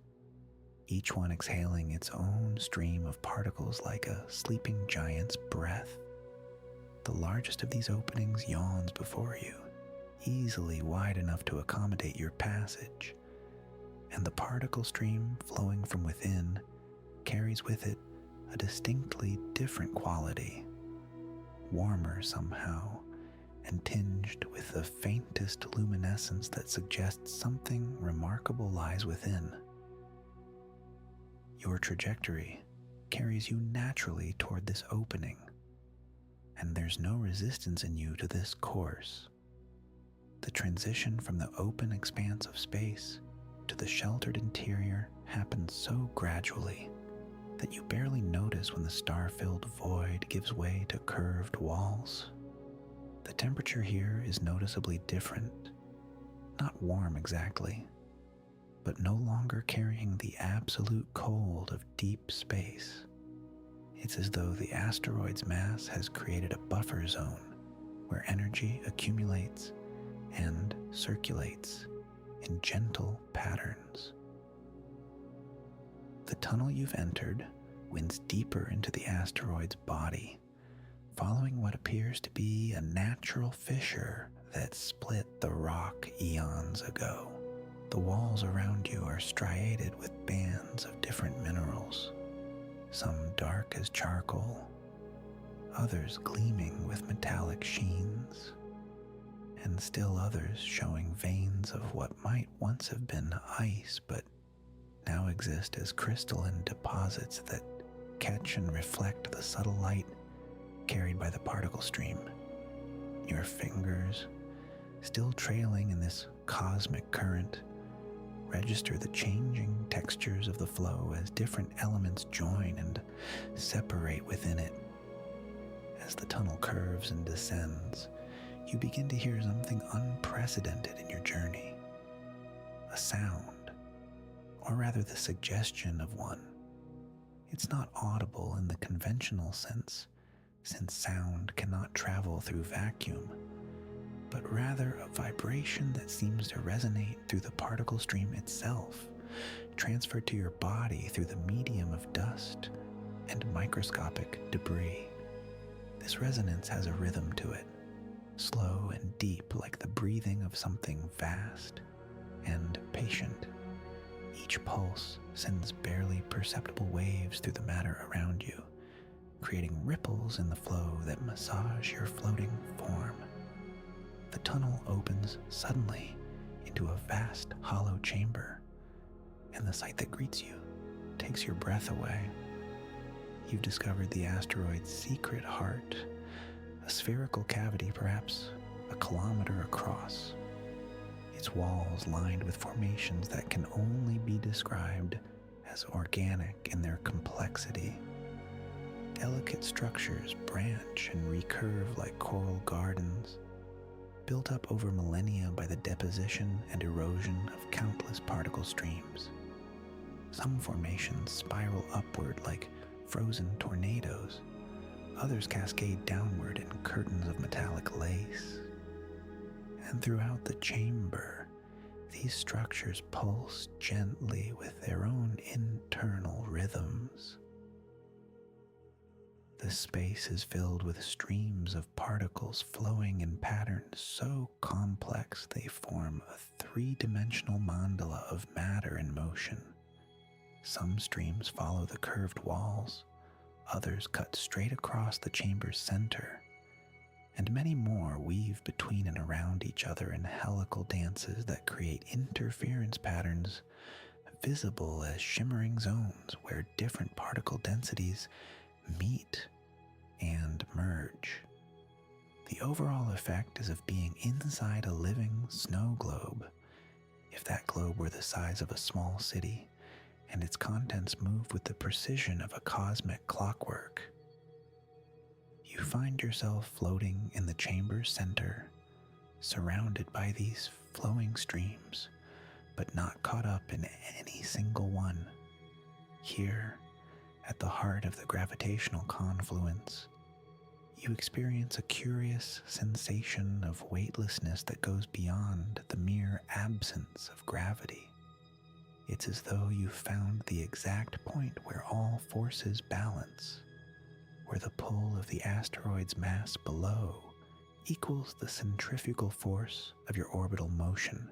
each one exhaling its own stream of particles like a sleeping giant's breath. The largest of these openings yawns before you, easily wide enough to accommodate your passage, and the particle stream flowing from within carries with it a distinctly different quality, warmer somehow, and tinged with the faintest luminescence that suggests something remarkable lies within. Your trajectory carries you naturally toward this opening, and there's no resistance in you to this course. The transition from the open expanse of space to the sheltered interior happens so gradually that you barely notice when the star-filled void gives way to curved walls. The temperature here is noticeably different, not warm exactly, but no longer carrying the absolute cold of deep space. It's as though the asteroid's mass has created a buffer zone where energy accumulates and circulates in gentle patterns. The tunnel you've entered winds deeper into the asteroid's body, following what appears to be a natural fissure that split the rock eons ago. The walls around you are striated with bands of different minerals, some dark as charcoal, others gleaming with metallic sheens, and still others showing veins of what might once have been ice but now exist as crystalline deposits that catch and reflect the subtle light carried by the particle stream. Your fingers, still trailing in this cosmic current, register the changing textures of the flow as different elements join and separate within it. As the tunnel curves and descends, you begin to hear something unprecedented in your journey. A sound, or rather the suggestion of one. It's not audible in the conventional sense, since sound cannot travel through vacuum, but rather a vibration that seems to resonate through the particle stream itself, transferred to your body through the medium of dust and microscopic debris. This resonance has a rhythm to it, slow and deep like the breathing of something vast and patient. Each pulse sends barely perceptible waves through the matter around you, creating ripples in the flow that massage your floating form. The tunnel opens suddenly into a vast hollow chamber, and the sight that greets you takes your breath away. You've discovered the asteroid's secret heart, a spherical cavity perhaps a kilometer across, its walls lined with formations that can only be described as organic in their complexity. delicate structures branch and recurve like coral gardens, built up over millennia by the deposition and erosion of countless particle streams. Some formations spiral upward like frozen tornadoes. Others cascade downward in curtains of metallic lace. And throughout the chamber, these structures pulse gently with their own internal rhythms. The space is filled with streams of particles flowing in patterns so complex they form a three-dimensional mandala of matter in motion. Some streams follow the curved walls, others cut straight across the chamber's center, and many more weave between and around each other in helical dances that create interference patterns visible as shimmering zones where different particle densities meet and merge. The overall effect is of being inside a living snow globe, if that globe were the size of a small city, and its contents move with the precision of a cosmic clockwork. You find yourself floating in the chamber's center, surrounded by these flowing streams, but not caught up in any single one. Here, at the heart of the gravitational confluence, you experience a curious sensation of weightlessness that goes beyond the mere absence of gravity. It's as though you found the exact point where all forces balance, where the pull of the asteroid's mass below equals the centrifugal force of your orbital motion,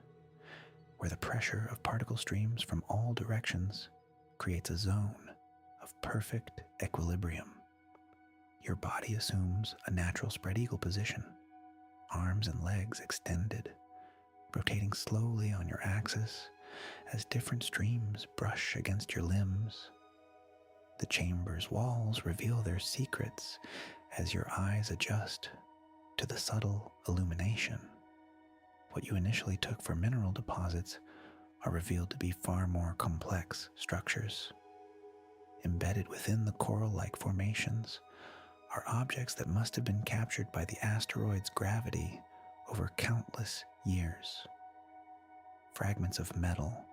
where the pressure of particle streams from all directions creates a zone of perfect equilibrium. Your body assumes a natural spread eagle position, arms and legs extended, rotating slowly on your axis as different streams brush against your limbs. The chamber's walls reveal their secrets as your eyes adjust to the subtle illumination. What you initially took for mineral deposits are revealed to be far more complex structures. Embedded within the coral-like formations are objects that must have been captured by the asteroid's gravity over countless years. Fragments of metal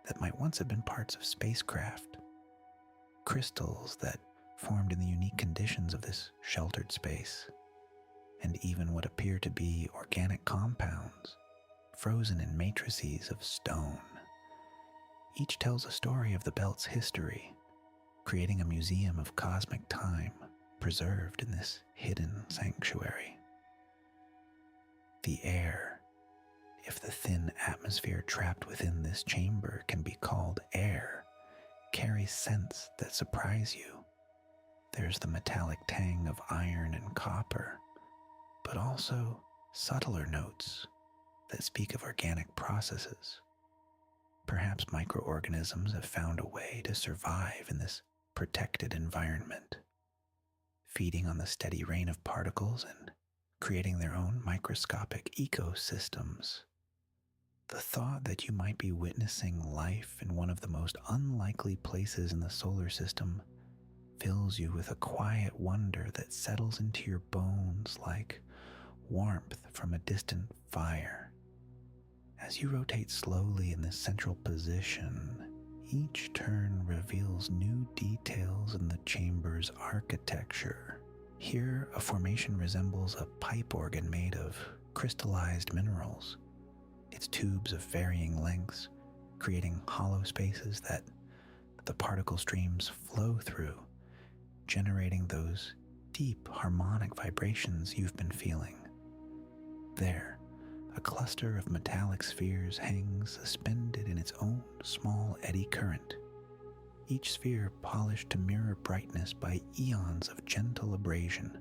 that might once have been parts of spacecraft, crystals that formed in the unique conditions of this sheltered space, and even what appear to be organic compounds frozen in matrices of stone. Each tells a story of the belt's history, creating a museum of cosmic time preserved in this hidden sanctuary. The air, if the thin atmosphere trapped within this chamber can be called air, carries scents that surprise you. There's the metallic tang of iron and copper, but also subtler notes that speak of organic processes. Perhaps microorganisms have found a way to survive in this protected environment, feeding on the steady rain of particles and creating their own microscopic ecosystems. The thought that you might be witnessing life in one of the most unlikely places in the solar system fills you with a quiet wonder that settles into your bones like warmth from a distant fire. As you rotate slowly in this central position, each turn reveals new details in the chamber's architecture. Here, a formation resembles a pipe organ made of crystallized minerals, its tubes of varying lengths, creating hollow spaces that the particle streams flow through, generating those deep harmonic vibrations you've been feeling. There, a cluster of metallic spheres hangs suspended in its own small eddy current, each sphere polished to mirror brightness by eons of gentle abrasion,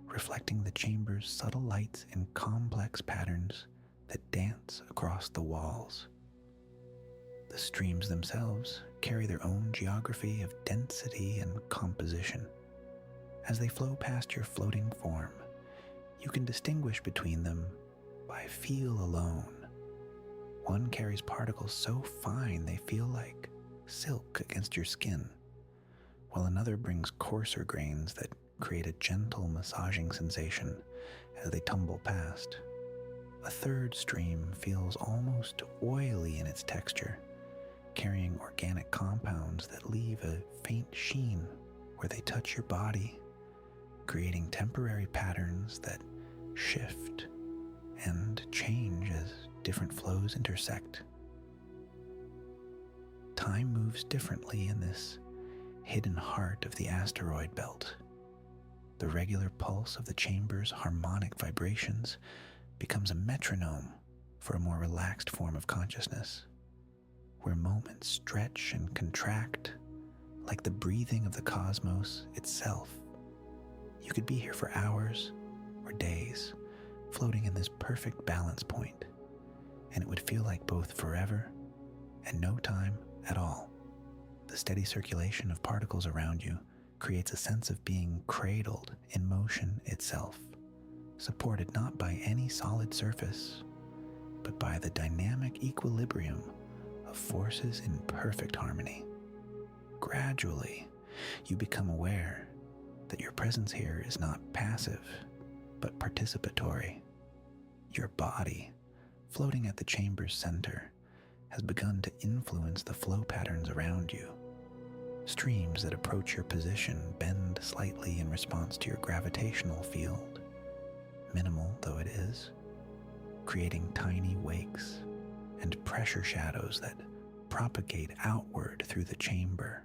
reflecting the chamber's subtle lights in complex patterns that dance across the walls. The streams themselves carry their own geography of density and composition. As they flow past your floating form, you can distinguish between them by feel alone. One carries particles so fine they feel like silk against your skin, while another brings coarser grains that create a gentle massaging sensation as they tumble past. A third stream feels almost oily in its texture, carrying organic compounds that leave a faint sheen where they touch your body, creating temporary patterns that shift and change as different flows intersect. Time moves differently in this hidden heart of the asteroid belt. The regular pulse of the chamber's harmonic vibrations becomes a metronome for a more relaxed form of consciousness, where moments stretch and contract like the breathing of the cosmos itself. You could be here for hours or days, floating in this perfect balance point, and it would feel like both forever and no time at all. The steady circulation of particles around you creates a sense of being cradled in motion itself, supported not by any solid surface, but by the dynamic equilibrium of forces in perfect harmony. Gradually, you become aware that your presence here is not passive, but participatory. Your body, floating at the chamber's center, has begun to influence the flow patterns around you. Streams that approach your position bend slightly in response to your gravitational field, minimal though it is, creating tiny wakes and pressure shadows that propagate outward through the chamber.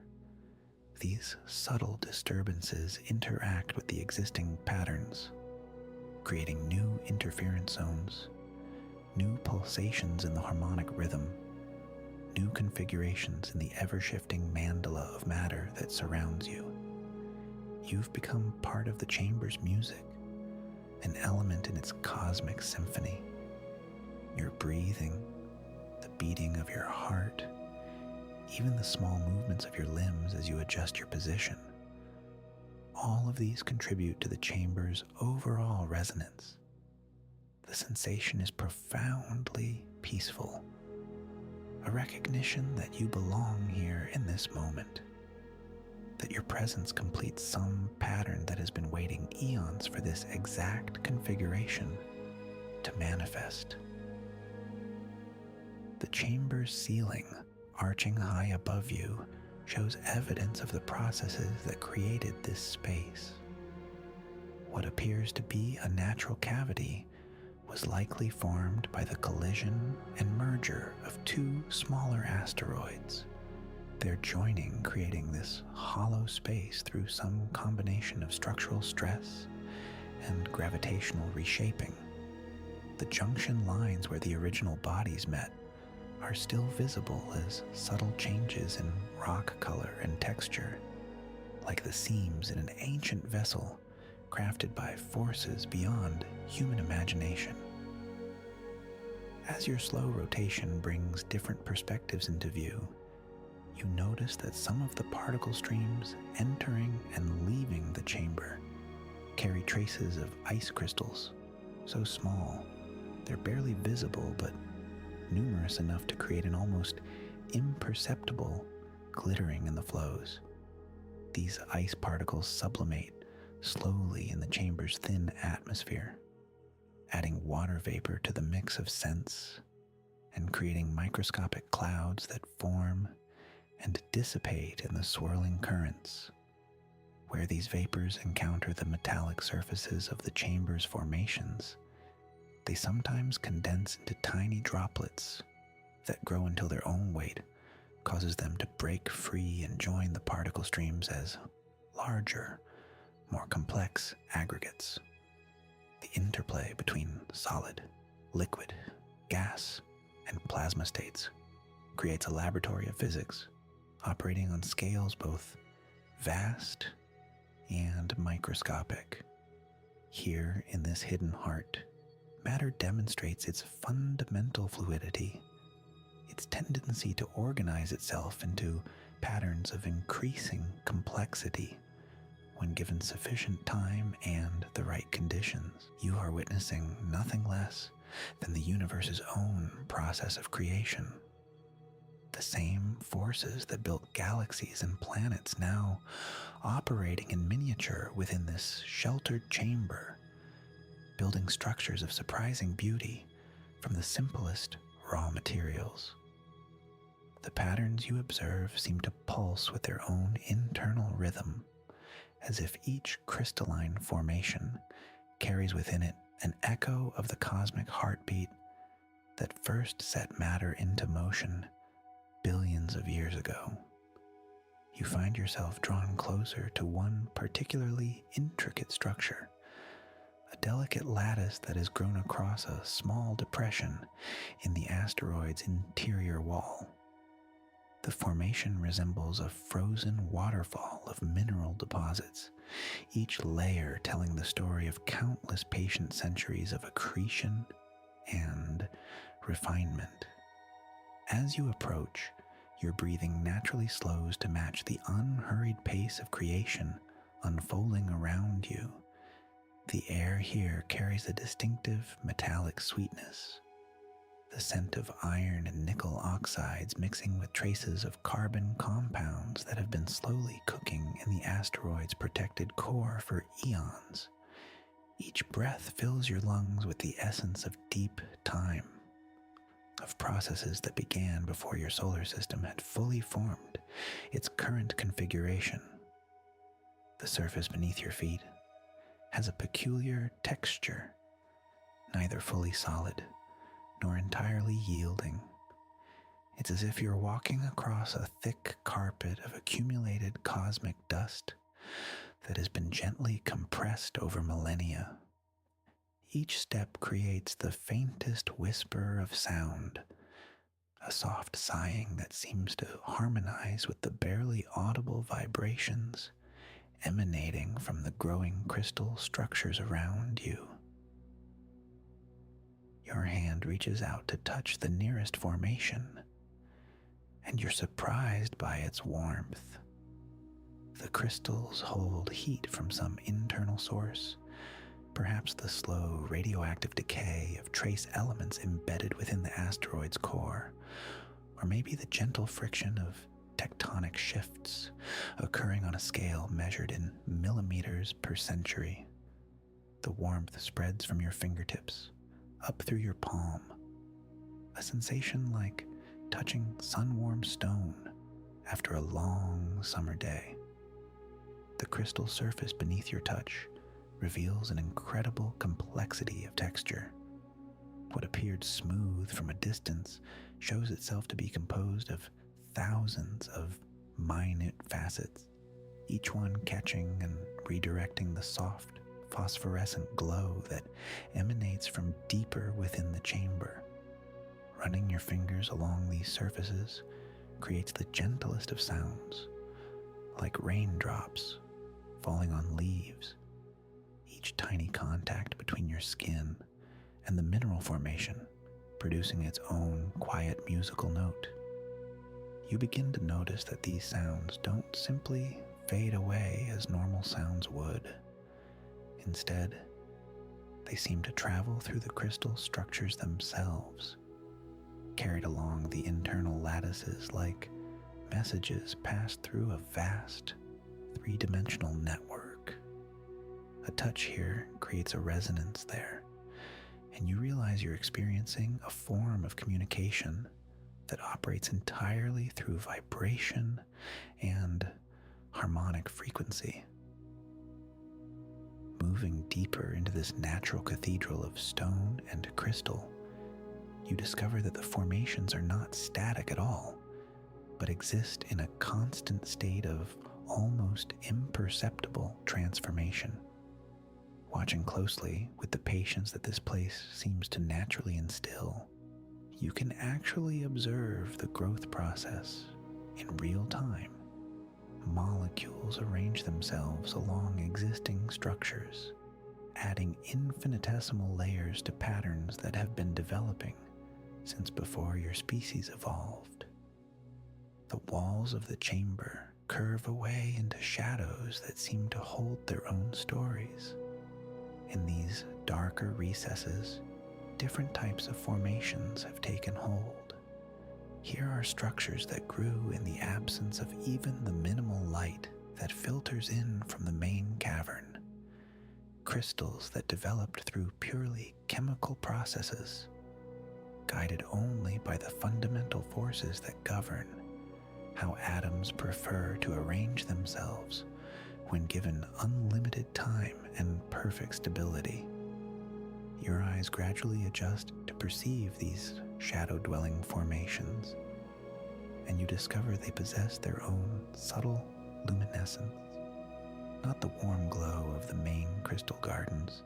These subtle disturbances interact with the existing patterns, creating new interference zones, new pulsations in the harmonic rhythm, new configurations in the ever-shifting mandala of matter that surrounds you. You've become part of the chamber's music, an element in its cosmic symphony. Your breathing, the beating of your heart, even the small movements of your limbs as you adjust your position. All of these contribute to the chamber's overall resonance. The sensation is profoundly peaceful, a recognition that you belong here in this moment, that your presence completes some pattern that has been waiting eons for this exact configuration to manifest. The chamber's ceiling, arching high above you, shows evidence of the processes that created this space. What appears to be a natural cavity was likely formed by the collision and merger of two smaller asteroids, their joining creating this hollow space through some combination of structural stress and gravitational reshaping. The junction lines where the original bodies met are still visible as subtle changes in rock color and texture, like the seams in an ancient vessel crafted by forces beyond human imagination. As your slow rotation brings different perspectives into view, you notice that some of the particle streams entering and leaving the chamber carry traces of ice crystals, so small they're barely visible but numerous enough to create an almost imperceptible glittering in the flows. These ice particles sublimate slowly in the chamber's thin atmosphere, adding water vapor to the mix of scents and creating microscopic clouds that form and dissipate in the swirling currents. Where these vapors encounter the metallic surfaces of the chamber's formations, they sometimes condense into tiny droplets that grow until their own weight causes them to break free and join the particle streams as larger, more complex aggregates. The interplay between solid, liquid, gas, and plasma states creates a laboratory of physics operating on scales both vast and microscopic. Here in this hidden heart, matter demonstrates its fundamental fluidity, its tendency to organize itself into patterns of increasing complexity. When given sufficient time and the right conditions, you are witnessing nothing less than the universe's own process of creation. The same forces that built galaxies and planets now operating in miniature within this sheltered chamber, building structures of surprising beauty from the simplest raw materials. The patterns you observe seem to pulse with their own internal rhythm, as if each crystalline formation carries within it an echo of the cosmic heartbeat that first set matter into motion billions of years ago. You find yourself drawn closer to one particularly intricate structure, a delicate lattice that has grown across a small depression in the asteroid's interior wall. The formation resembles a frozen waterfall of mineral deposits, each layer telling the story of countless patient centuries of accretion and refinement. As you approach, your breathing naturally slows to match the unhurried pace of creation unfolding around you. The air here carries a distinctive metallic sweetness, the scent of iron and nickel oxides mixing with traces of carbon compounds that have been slowly cooking in the asteroid's protected core for eons. Each breath fills your lungs with the essence of deep time, of processes that began before your solar system had fully formed its current configuration. The surface beneath your feet has a peculiar texture, neither fully solid nor entirely yielding. It's as if you're walking across a thick carpet of accumulated cosmic dust that has been gently compressed over millennia. Each step creates the faintest whisper of sound, a soft sighing that seems to harmonize with the barely audible vibrations emanating from the growing crystal structures around you. Your hand reaches out to touch the nearest formation, and you're surprised by its warmth. The crystals hold heat from some internal source, perhaps the slow radioactive decay of trace elements embedded within the asteroid's core, or maybe the gentle friction of tectonic shifts occurring on a scale measured in millimeters per century. The warmth spreads from your fingertips, up through your palm, a sensation like touching sun-warmed stone after a long summer day. The crystal surface beneath your touch reveals an incredible complexity of texture. What appeared smooth from a distance shows itself to be composed of thousands of minute facets, each one catching and redirecting the soft, phosphorescent glow that emanates from deeper within the chamber. Running your fingers along these surfaces creates the gentlest of sounds, like raindrops falling on leaves, each tiny contact between your skin and the mineral formation producing its own quiet musical note. You begin to notice that these sounds don't simply fade away as normal sounds would. Instead, they seem to travel through the crystal structures themselves, carried along the internal lattices like messages passed through a vast, three-dimensional network. A touch here creates a resonance there, and you realize you're experiencing a form of communication that operates entirely through vibration and harmonic frequency. Moving deeper into this natural cathedral of stone and crystal, you discover that the formations are not static at all, but exist in a constant state of almost imperceptible transformation. Watching closely with the patience that this place seems to naturally instill, you can actually observe the growth process in real time. Molecules arrange themselves along existing structures, adding infinitesimal layers to patterns that have been developing since before your species evolved. The walls of the chamber curve away into shadows that seem to hold their own stories. In these darker recesses, different types of formations have taken hold, Here are structures that grew in the absence of even the minimal light that filters in from the main cavern. Crystals that developed through purely chemical processes, guided only by the fundamental forces that govern how atoms prefer to arrange themselves when given unlimited time and perfect stability. Your eyes gradually adjust to perceive these shadow-dwelling formations, and you discover they possess their own subtle luminescence. Not the warm glow of the main crystal gardens,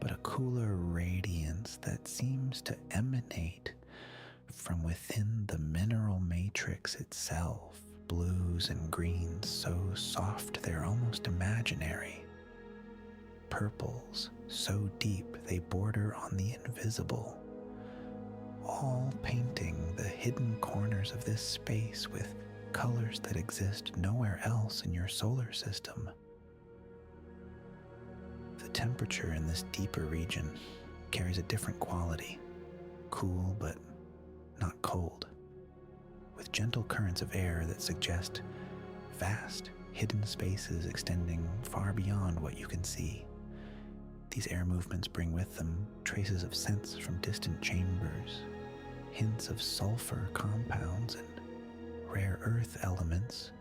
but a cooler radiance that seems to emanate from within the mineral matrix itself. Blues and greens so soft they're almost imaginary. Purples so deep they border on the invisible, all painting the hidden corners of this space with colors that exist nowhere else in your solar system. The temperature in this deeper region carries a different quality, cool but not cold, with gentle currents of air that suggest vast, hidden spaces extending far beyond what you can see. These air movements bring with them traces of scents from distant chambers, hints of sulfur compounds and rare earth elements,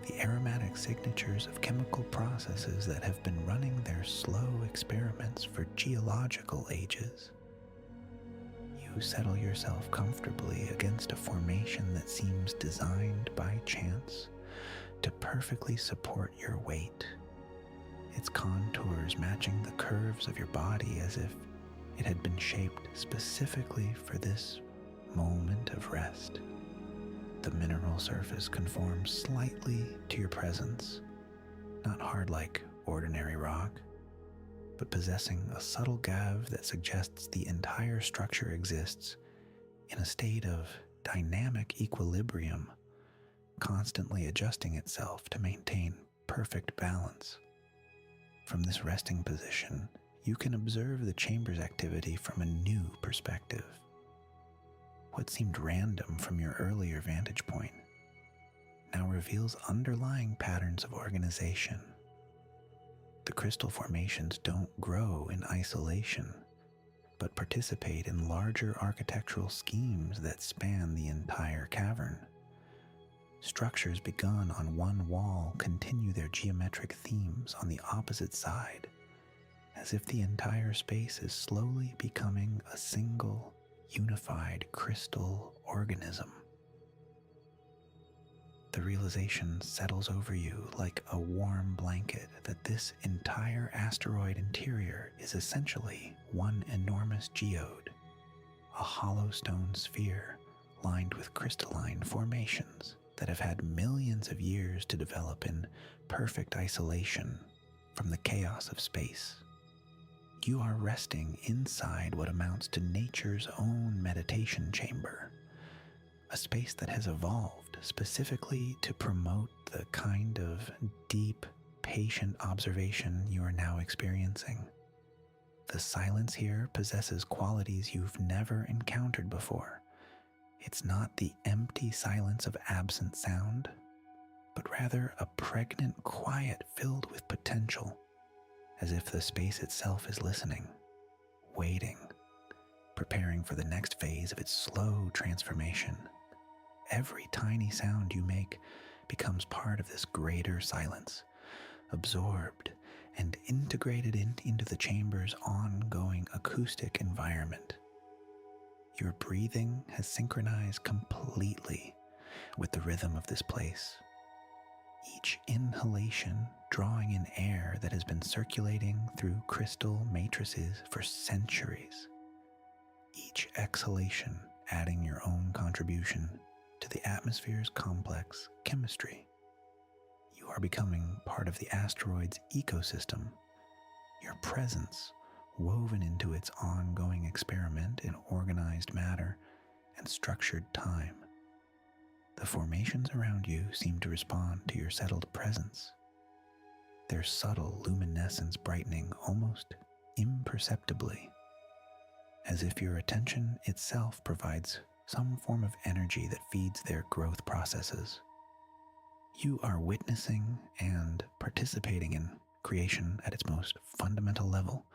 the aromatic signatures of chemical processes that have been running their slow experiments for geological ages. You settle yourself comfortably against a formation that seems designed by chance to perfectly support your weight, its contours matching the curves of your body as if it had been shaped specifically for this moment of rest. The mineral surface conforms slightly to your presence, not hard like ordinary rock, but possessing a subtle gave that suggests the entire structure exists in a state of dynamic equilibrium, constantly adjusting itself to maintain perfect balance. From this resting position, you can observe the chamber's activity from a new perspective. What seemed random from your earlier vantage point now reveals underlying patterns of organization. The crystal formations don't grow in isolation, but participate in larger architectural schemes that span the entire cavern. Structures begun on one wall continue their geometric themes on the opposite side, as if the entire space is slowly becoming a single, unified crystal organism. The realization settles over you like a warm blanket that this entire asteroid interior is essentially one enormous geode, a hollow stone sphere lined with crystalline formations that have had millions of years to develop in perfect isolation from the chaos of space. You are resting inside what amounts to nature's own meditation chamber, a space that has evolved specifically to promote the kind of deep, patient observation you are now experiencing. The silence here possesses qualities you've never encountered before. It's not the empty silence of absent sound, but rather a pregnant quiet filled with potential, as if the space itself is listening, waiting, preparing for the next phase of its slow transformation. Every tiny sound you make becomes part of this greater silence, absorbed and integrated into the chamber's ongoing acoustic environment. Your breathing has synchronized completely with the rhythm of this place. Each inhalation drawing in air that has been circulating through crystal matrices for centuries. Each exhalation adding your own contribution to the atmosphere's complex chemistry. You are becoming part of the asteroid's ecosystem, your presence woven into its ongoing experiment in organized matter and structured time. The formations around you seem to respond to your settled presence, their subtle luminescence brightening almost imperceptibly, as if your attention itself provides some form of energy that feeds their growth processes. You are witnessing and participating in creation at its most fundamental level,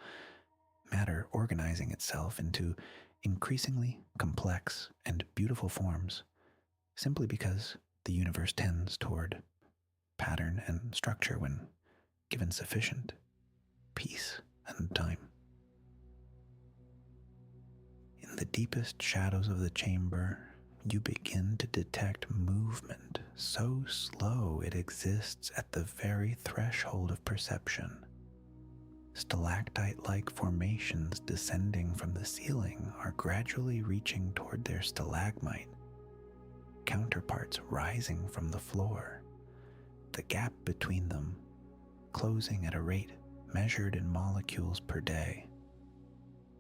matter organizing itself into increasingly complex and beautiful forms simply because the universe tends toward pattern and structure when given sufficient peace and time. In the deepest shadows of the chamber, you begin to detect movement so slow it exists at the very threshold of perception. Stalactite-like formations descending from the ceiling are gradually reaching toward their stalagmite counterparts rising from the floor, the gap between them closing at a rate measured in molecules per day.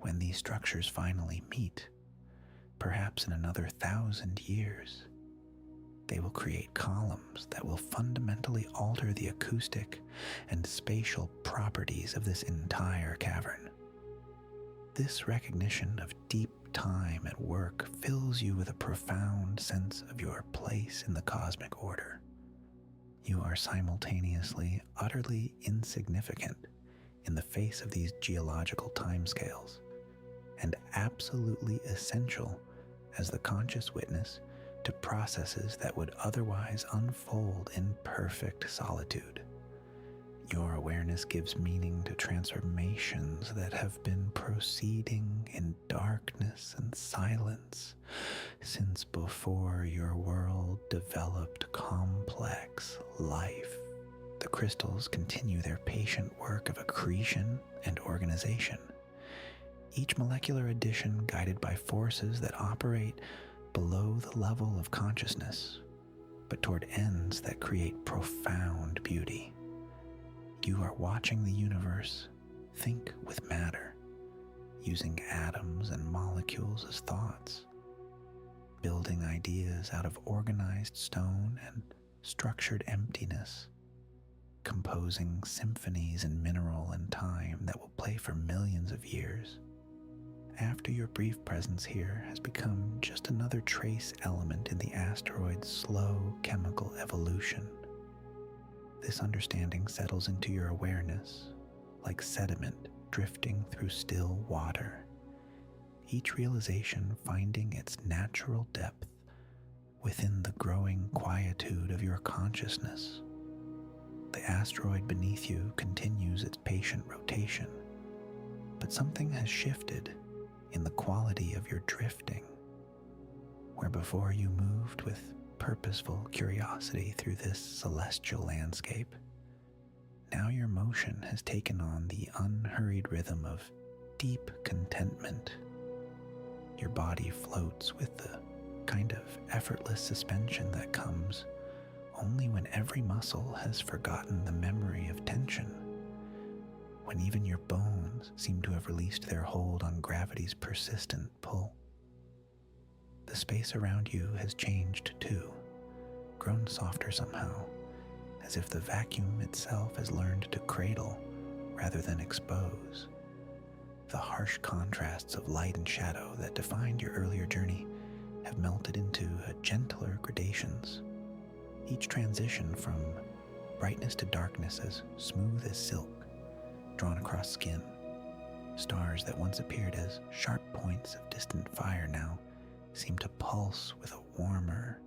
When these structures finally meet, perhaps in another 1,000 years, they will create columns that will fundamentally alter the acoustic and spatial properties of this entire cavern. This recognition of deep time at work fills you with a profound sense of your place in the cosmic order. You are simultaneously utterly insignificant in the face of these geological timescales, and absolutely essential as the conscious witness to processes that would otherwise unfold in perfect solitude. Your awareness gives meaning to transformations that have been proceeding in darkness and silence since before your world developed complex life. The crystals continue their patient work of accretion and organization, each molecular addition guided by forces that operate below the level of consciousness, but toward ends that create profound beauty. You are watching the universe think with matter, using atoms and molecules as thoughts, building ideas out of organized stone and structured emptiness, composing symphonies in mineral and time that will play for millions of years. After your brief presence here has become just another trace element in the asteroid's slow chemical evolution, this understanding settles into your awareness like sediment drifting through still water, each realization finding its natural depth within the growing quietude of your consciousness. The asteroid beneath you continues its patient rotation, but something has shifted in the quality of your drifting. Where before you moved with purposeful curiosity through this celestial landscape, now your motion has taken on the unhurried rhythm of deep contentment. Your body floats with the kind of effortless suspension that comes only when every muscle has forgotten the memory of tension, when even your bones seem to have released their hold on gravity's persistent pull. The space around you has changed too, grown softer somehow, as if the vacuum itself has learned to cradle rather than expose. The harsh contrasts of light and shadow that defined your earlier journey have melted into gentler gradations, each transition from brightness to darkness as smooth as silk, drawn across skin. Stars that once appeared as sharp points of distant fire now seem to pulse with a warmer,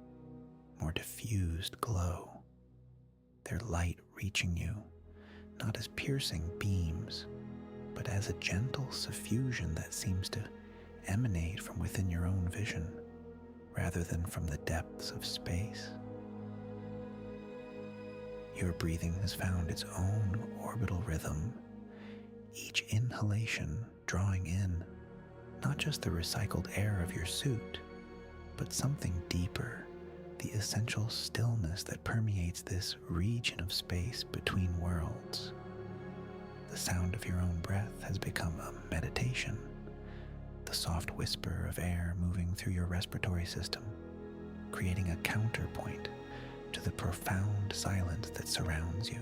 more diffused glow, their light reaching you not as piercing beams, but as a gentle suffusion that seems to emanate from within your own vision rather than from the depths of space. Your breathing has found its own orbital rhythm, each inhalation drawing in not just the recycled air of your suit, but something deeper, the essential stillness that permeates this region of space between worlds. The sound of your own breath has become a meditation, the soft whisper of air moving through your respiratory system, creating a counterpoint to the profound silence that surrounds you.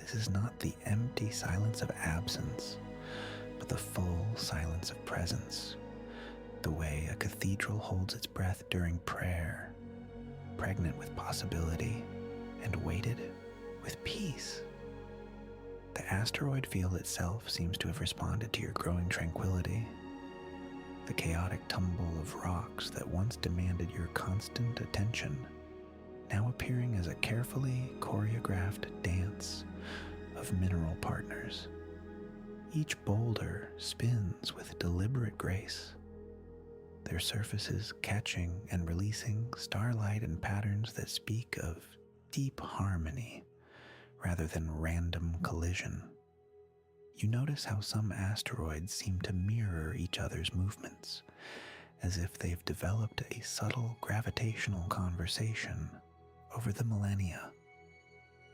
This is not the empty silence of absence, but the full silence of presence, the way a cathedral holds its breath during prayer, pregnant with possibility and weighted with peace. The asteroid field itself seems to have responded to your growing tranquility. The chaotic tumble of rocks that once demanded your constant attention, now appearing as a carefully choreographed dance of mineral partners. Each boulder spins with deliberate grace, their surfaces catching and releasing starlight in patterns that speak of deep harmony rather than random collision. You notice how some asteroids seem to mirror each other's movements, as if they've developed a subtle gravitational conversation over the millennia,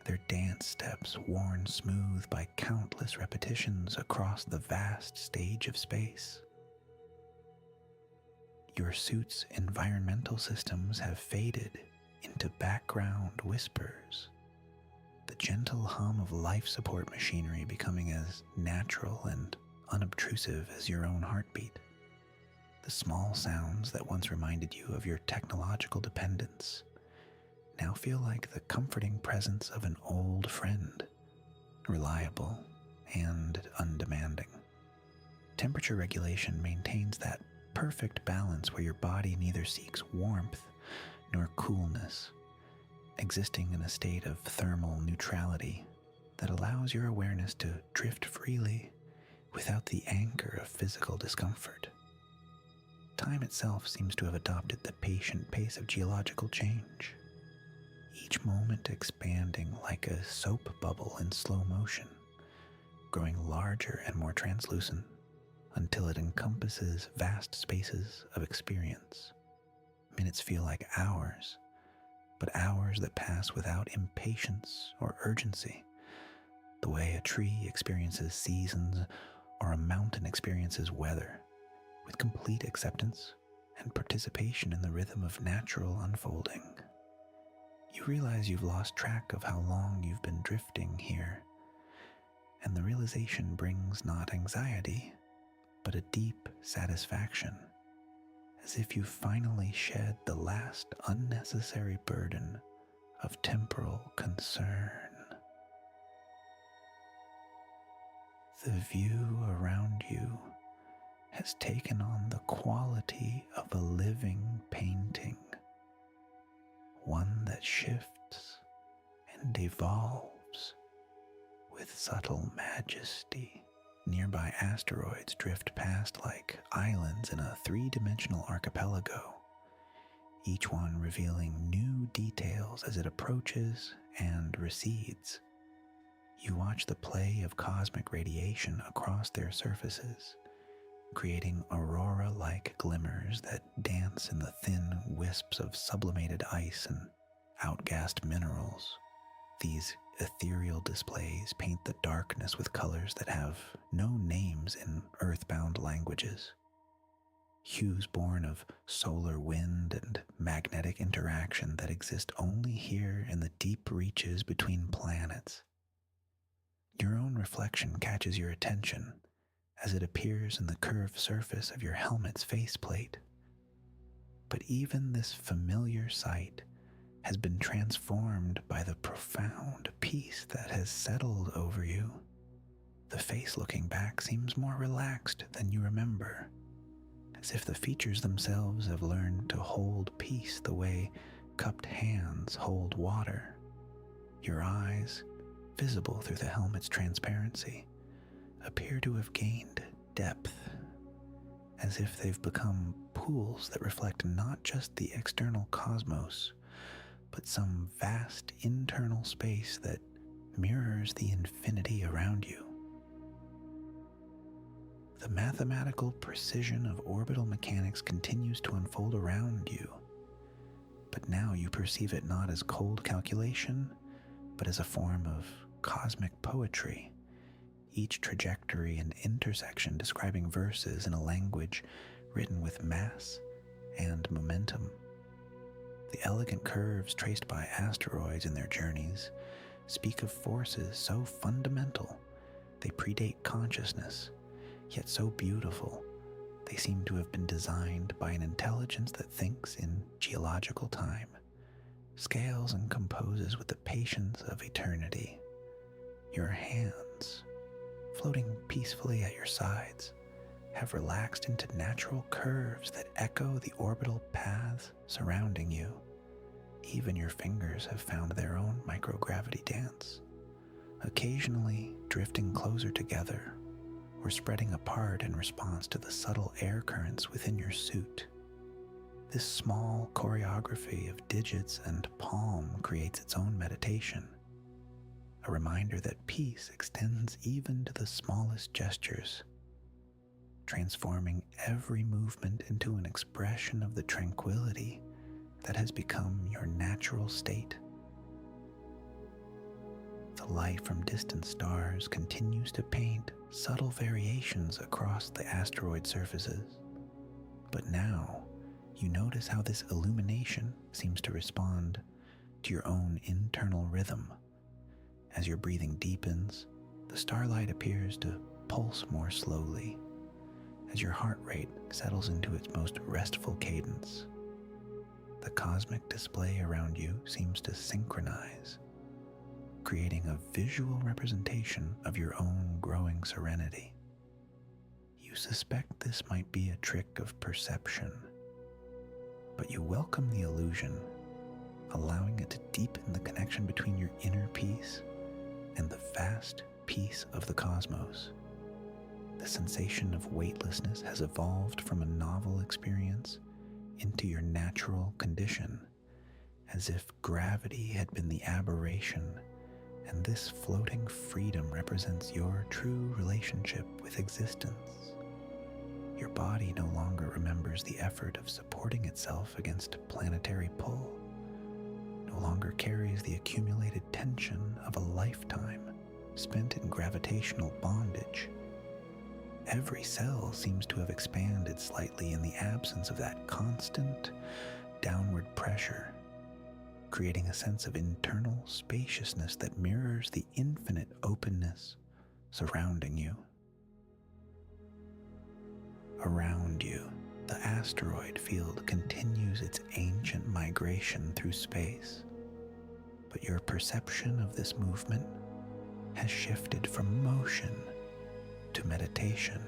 their dance steps worn smooth by countless repetitions across the vast stage of space. Your suit's environmental systems have faded into background whispers, the gentle hum of life support machinery becoming as natural and unobtrusive as your own heartbeat. The small sounds that once reminded you of your technological dependence now feel like the comforting presence of an old friend, reliable and undemanding. Temperature regulation maintains that perfect balance where your body neither seeks warmth nor coolness, existing in a state of thermal neutrality that allows your awareness to drift freely without the anchor of physical discomfort. Time itself seems to have adopted the patient pace of geological change, each moment expanding like a soap bubble in slow motion, growing larger and more translucent until it encompasses vast spaces of experience. Minutes feel like hours, but hours that pass without impatience or urgency, the way a tree experiences seasons or a mountain experiences weather, with complete acceptance and participation in the rhythm of natural unfolding. You realize you've lost track of how long you've been drifting here, and the realization brings not anxiety, but a deep satisfaction, as if you finally shed the last unnecessary burden of temporal concern. The view around you has taken on the quality of a living painting, one that shifts and evolves with subtle majesty. Nearby asteroids drift past like islands in a three-dimensional archipelago, each one revealing new details as it approaches and recedes. You watch the play of cosmic radiation across their surfaces, creating aurora-like glimmers that dance in the thin wisps of sublimated ice and outgassed minerals. These ethereal displays paint the darkness with colors that have no names in earthbound languages. Hues born of solar wind and magnetic interaction that exist only here in the deep reaches between planets. Your own reflection catches your attention as it appears in the curved surface of your helmet's faceplate. But even this familiar sight has been transformed by the profound peace that has settled over you. The face looking back seems more relaxed than you remember, as if the features themselves have learned to hold peace the way cupped hands hold water. Your eyes, visible through the helmet's transparency, appear to have gained depth, as if they've become pools that reflect not just the external cosmos, but some vast internal space that mirrors the infinity around you. The mathematical precision of orbital mechanics continues to unfold around you, but now you perceive it not as cold calculation, but as a form of cosmic poetry, each trajectory and intersection describing verses in a language written with mass and momentum. The elegant curves traced by asteroids in their journeys speak of forces so fundamental they predate consciousness, yet so beautiful They seem to have been designed by an intelligence that thinks in geological time, scales and composes with the patience of eternity. Your hands, floating peacefully at your sides, have relaxed into natural curves that echo the orbital paths surrounding you. Even your fingers have found their own microgravity dance, occasionally drifting closer together or spreading apart in response to the subtle air currents within your suit. This small choreography of digits and palm creates its own meditation, a reminder that peace extends even to the smallest gestures, transforming every movement into an expression of the tranquility that has become your natural state. The light from distant stars continues to paint subtle variations across the asteroid surfaces, but now you notice how this illumination seems to respond to your own internal rhythm. As your breathing deepens, the starlight appears to pulse more slowly, as your heart rate settles into its most restful cadence. The cosmic display around you seems to synchronize, creating a visual representation of your own growing serenity. You suspect this might be a trick of perception, but you welcome the illusion, allowing it to deepen the connection between your inner peace and the vast peace of the cosmos. The sensation of weightlessness has evolved from a novel experience into your natural condition, as if gravity had been the aberration, and this floating freedom represents your true relationship with existence. Your body no longer remembers the effort of supporting itself against planetary pull, no longer carries the accumulated tension of a lifetime spent in gravitational bondage. Every cell seems to have expanded slightly in the absence of that constant downward pressure, creating a sense of internal spaciousness that mirrors the infinite openness surrounding you. Around you, the asteroid field continues its ancient migration through space, but your perception of this movement has shifted from motion to meditation.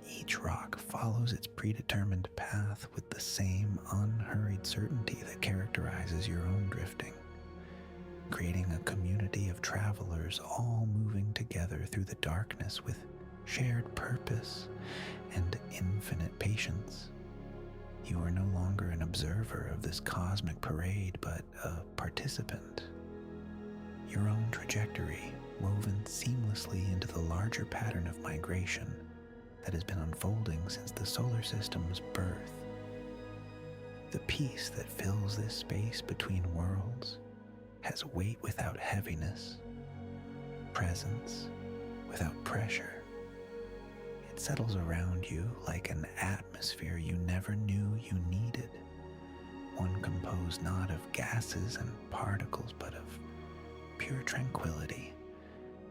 Each rock follows its predetermined path with the same unhurried certainty that characterizes your own drifting, creating a community of travelers all moving together through the darkness with shared purpose and infinite patience. You are no longer an observer of this cosmic parade, but a participant. Your own trajectory woven seamlessly into the larger pattern of migration that has been unfolding since the solar system's birth. The peace that fills this space between worlds has weight without heaviness, presence without pressure. It settles around you like an atmosphere you never knew you needed, one composed not of gases and particles, but of pure tranquility,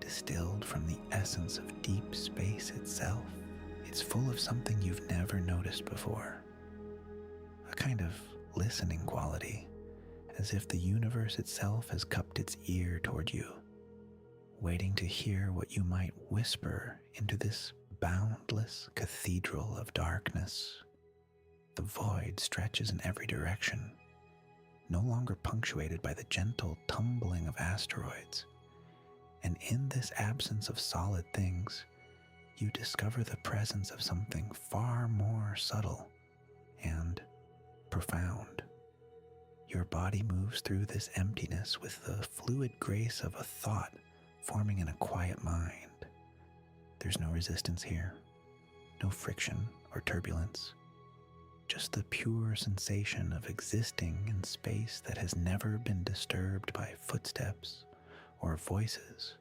distilled from the essence of deep space itself. It's full of something you've never noticed before, a kind of listening quality, as if the universe itself has cupped its ear toward you, waiting to hear what you might whisper into this boundless cathedral of darkness. The void stretches in every direction, no longer punctuated by the gentle tumbling of asteroids. And in this absence of solid things, you discover the presence of something far more subtle and profound. Your body moves through this emptiness with the fluid grace of a thought forming in a quiet mind. There's no resistance here, no friction or turbulence, just the pure sensation of existing in space that has never been disturbed by footsteps or voices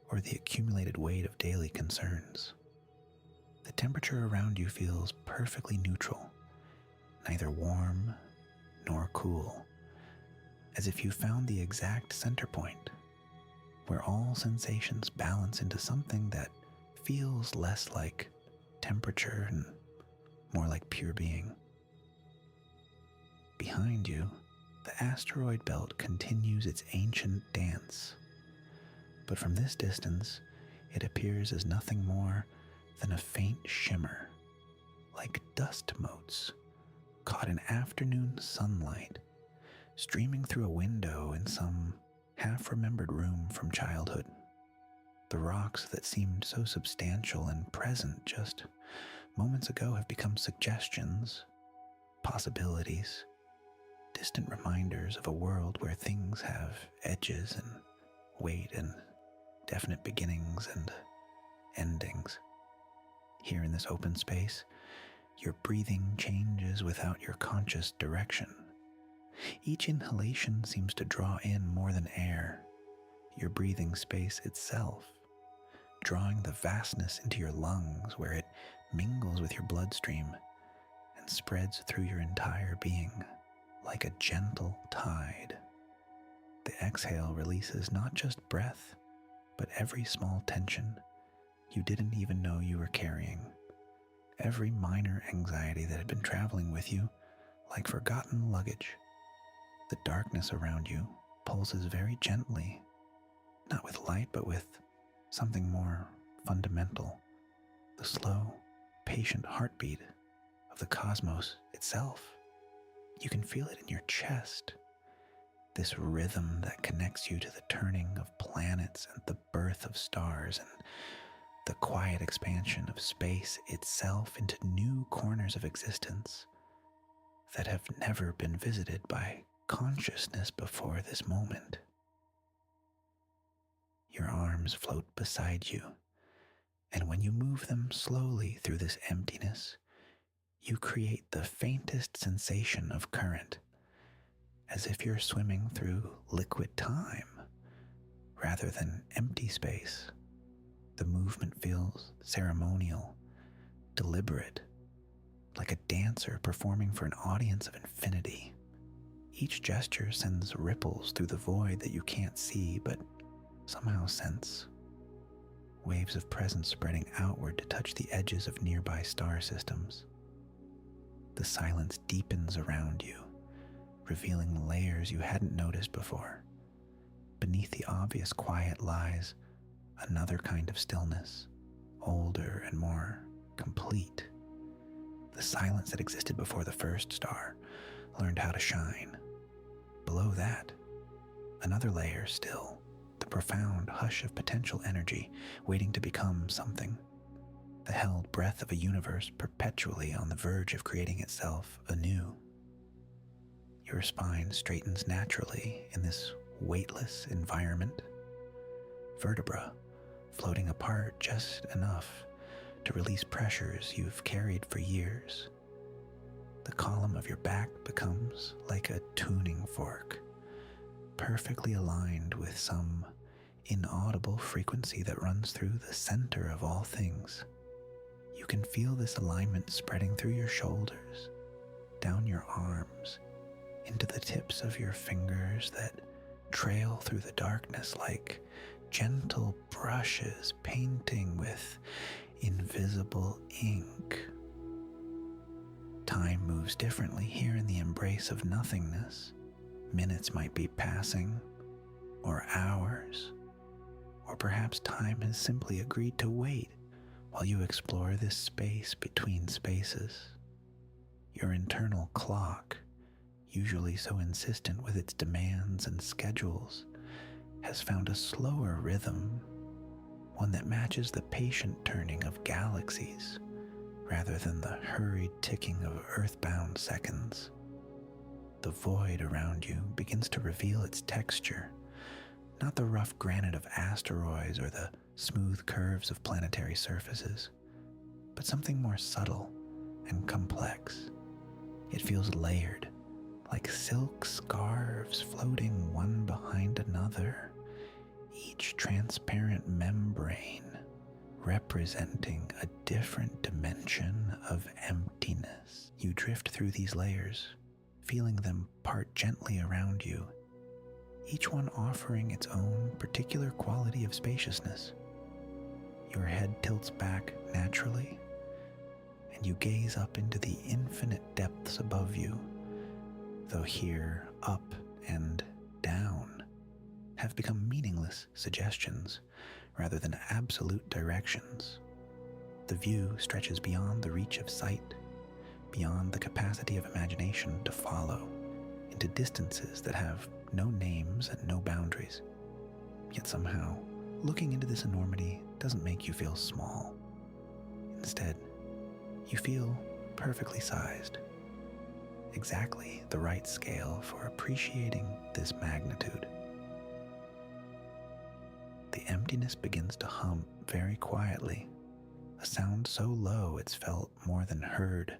or the accumulated weight of daily concerns. The temperature around you feels perfectly neutral, neither warm nor cool, as if you found the exact center point where all sensations balance into something that feels less like temperature and more like pure being. Behind you, the asteroid belt continues its ancient dance, but from this distance, it appears as nothing more than a faint shimmer, like dust motes caught in afternoon sunlight, streaming through a window in some half-remembered room from childhood. The rocks that seemed so substantial and present just moments ago have become suggestions, possibilities, distant reminders of a world where things have edges and weight and definite beginnings and endings. Here in this open space, your breathing changes without your conscious direction. Each inhalation seems to draw in more than air, your breathing space itself, drawing the vastness into your lungs where it mingles with your bloodstream and spreads through your entire being like a gentle tide. The exhale releases not just breath, but every small tension you didn't even know you were carrying, every minor anxiety that had been traveling with you like forgotten luggage. The darkness around you pulses very gently, not with light, but with something more fundamental, the slow, patient heartbeat of the cosmos itself. You can feel it in your chest, this rhythm that connects you to the turning of planets and the birth of stars and the quiet expansion of space itself into new corners of existence that have never been visited by consciousness before this moment. Your arms float beside you, and when you move them slowly through this emptiness, you create the faintest sensation of current, as if you're swimming through liquid time rather than empty space. The movement feels ceremonial, deliberate, like a dancer performing for an audience of infinity. Each gesture sends ripples through the void that you can't see but somehow sense. Waves of presence spreading outward to touch the edges of nearby star systems. The silence deepens around you, revealing layers you hadn't noticed before. Beneath the obvious quiet lies another kind of stillness, older and more complete. The silence that existed before the first star learned how to shine. Below that, another layer still, the profound hush of potential energy waiting to become something, the held breath of a universe perpetually on the verge of creating itself anew. Your spine straightens naturally in this weightless environment, vertebra floating apart just enough to release pressures you've carried for years. The column of your back becomes like a tuning fork, perfectly aligned with some inaudible frequency that runs through the center of all things. You can feel this alignment spreading through your shoulders, down your arms, into the tips of your fingers that trail through the darkness like gentle brushes painting with invisible ink. Time moves differently here in the embrace of nothingness. Minutes might be passing, or hours, or perhaps time has simply agreed to wait while you explore this space between spaces. Your internal clock, usually so insistent with its demands and schedules, has found a slower rhythm, one that matches the patient turning of galaxies rather than the hurried ticking of earthbound seconds. The void around you begins to reveal its texture, not the rough granite of asteroids or the smooth curves of planetary surfaces, but something more subtle and complex. It feels layered, like silk scarves floating one behind another, each transparent membrane representing a different dimension of emptiness. You drift through these layers, feeling them part gently around you, each one offering its own particular quality of spaciousness. Your head tilts back naturally, and and you gaze up into the infinite depths above you, though here up and down have become meaningless suggestions rather than absolute directions. The view stretches beyond the reach of sight, beyond the capacity of imagination to follow, into distances that have no names and no boundaries. Yet somehow, looking into this enormity doesn't make you feel small. Instead, you feel perfectly sized, exactly the right scale for appreciating this magnitude. The emptiness begins to hum very quietly, a sound so low it's felt more than heard,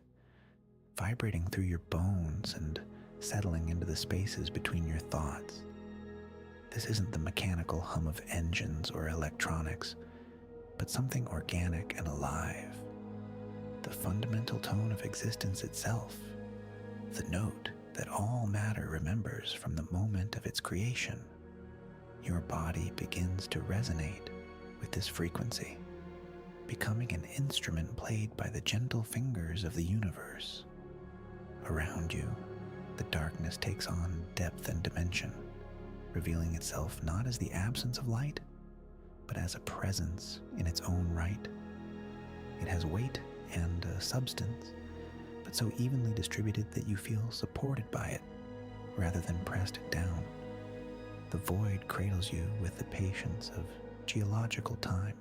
vibrating through your bones and settling into the spaces between your thoughts. This isn't the mechanical hum of engines or electronics, but something organic and alive. The fundamental tone of existence itself, the note that all matter remembers from the moment of its creation. Your body begins to resonate with this frequency, becoming an instrument played by the gentle fingers of the universe. Around you, the darkness takes on depth and dimension, revealing itself not as the absence of light, but as a presence in its own right. It has weight and a substance, but so evenly distributed that you feel supported by it, rather than pressed down. The void cradles you with the patience of geological time,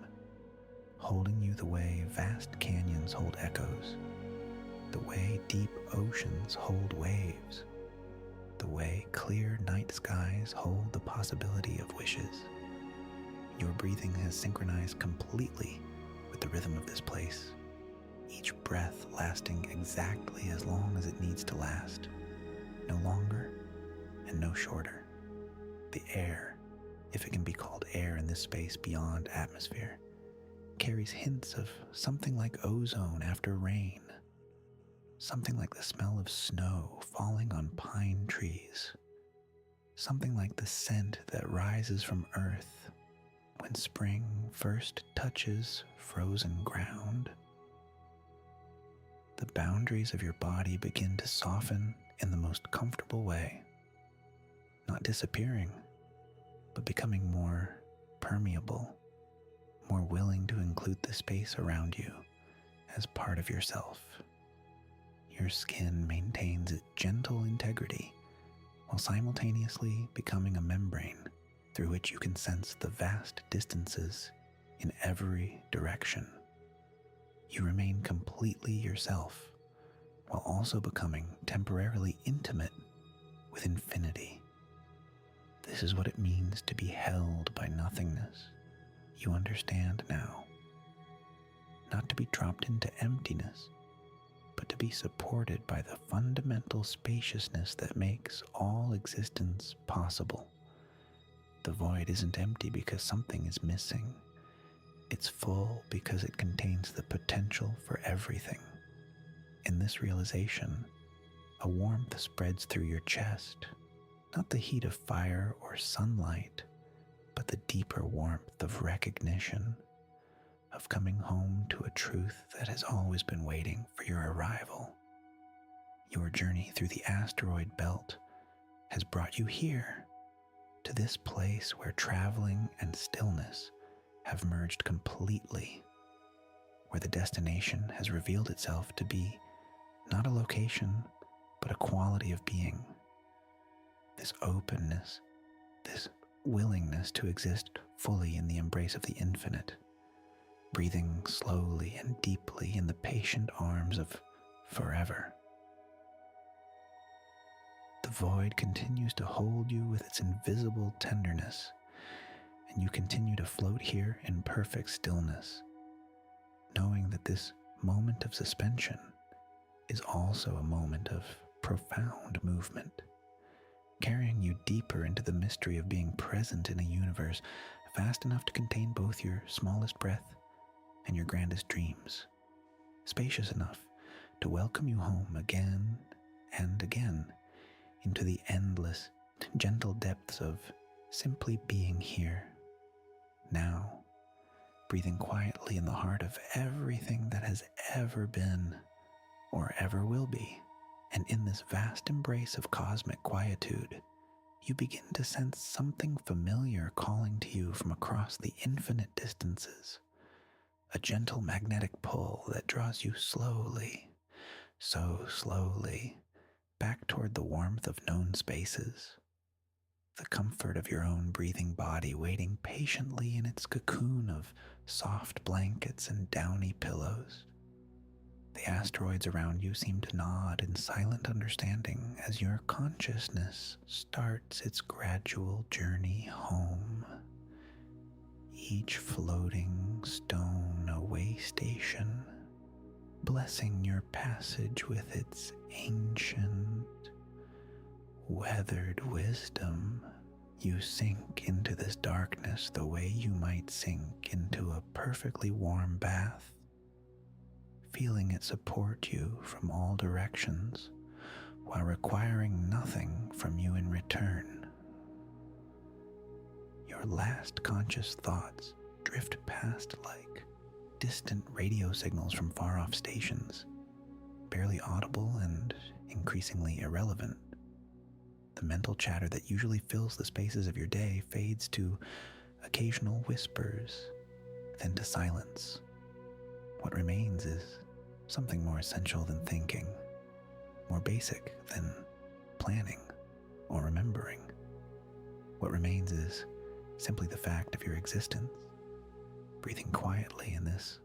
holding you the way vast canyons hold echoes, the way deep oceans hold waves, the way clear night skies hold the possibility of wishes. Your breathing has synchronized completely with the rhythm of this place, each breath lasting exactly as long as it needs to last, no longer and no shorter. The air, if it can be called air in this space beyond atmosphere, carries hints of something like ozone after rain, something like the smell of snow falling on pine trees, something like the scent that rises from earth when spring first touches frozen ground. The boundaries of your body begin to soften in the most comfortable way, not disappearing, but becoming more permeable, more willing to include the space around you as part of yourself. Your skin maintains its gentle integrity while simultaneously becoming a membrane through which you can sense the vast distances in every direction. You remain completely yourself while also becoming temporarily intimate with infinity. This is what it means to be held by nothingness. You understand now. Not to be dropped into emptiness, but to be supported by the fundamental spaciousness that makes all existence possible. The void isn't empty because something is missing. It's full because it contains the potential for everything. In this realization, a warmth spreads through your chest, not the heat of fire or sunlight, but the deeper warmth of recognition, of coming home to a truth that has always been waiting for your arrival. Your journey through the asteroid belt has brought you here, to this place where traveling and stillness have merged completely, where the destination has revealed itself to be not a location, but a quality of being. This openness, this willingness to exist fully in the embrace of the infinite, breathing slowly and deeply in the patient arms of forever. The void continues to hold you with its invisible tenderness, and you continue to float here in perfect stillness, knowing that this moment of suspension is also a moment of profound movement, carrying you deeper into the mystery of being present in a universe vast enough to contain both your smallest breath and your grandest dreams, spacious enough to welcome you home again and again into the endless, gentle depths of simply being here, now, breathing quietly in the heart of everything that has ever been. or ever will be. And in this vast embrace of cosmic quietude, you begin to sense something familiar calling to you from across the infinite distances, a gentle magnetic pull that draws you slowly, so slowly, back toward the warmth of known spaces, the comfort of your own breathing body waiting patiently in its cocoon of soft blankets and downy pillows. The asteroids around you seem to nod in silent understanding as your consciousness starts its gradual journey home. Each floating stone a way station, blessing your passage with its ancient, weathered wisdom. You sink into this darkness the way you might sink into a perfectly warm bath, feeling it support you from all directions while requiring nothing from you in return. Your last conscious thoughts drift past like distant radio signals from far-off stations, barely audible and increasingly irrelevant. The mental chatter that usually fills the spaces of your day fades to occasional whispers, then to silence. What remains is something more essential than thinking, more basic than planning or remembering. What remains is simply the fact of your existence, breathing quietly in this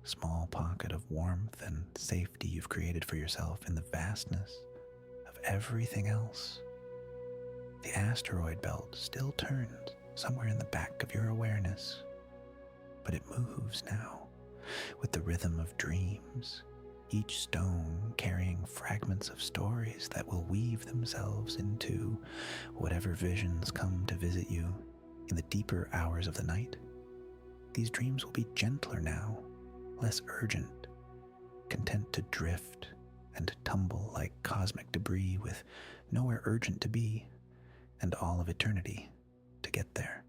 small pocket of warmth and safety you've created for yourself in the vastness of everything else. The asteroid belt still turns somewhere in the back of your awareness, but it moves now with the rhythm of dreams, each stone carrying fragments of stories that will weave themselves into whatever visions come to visit you in the deeper hours of the night. These dreams will be gentler now, less urgent, content to drift and tumble like cosmic debris with nowhere urgent to be and all of eternity to get there.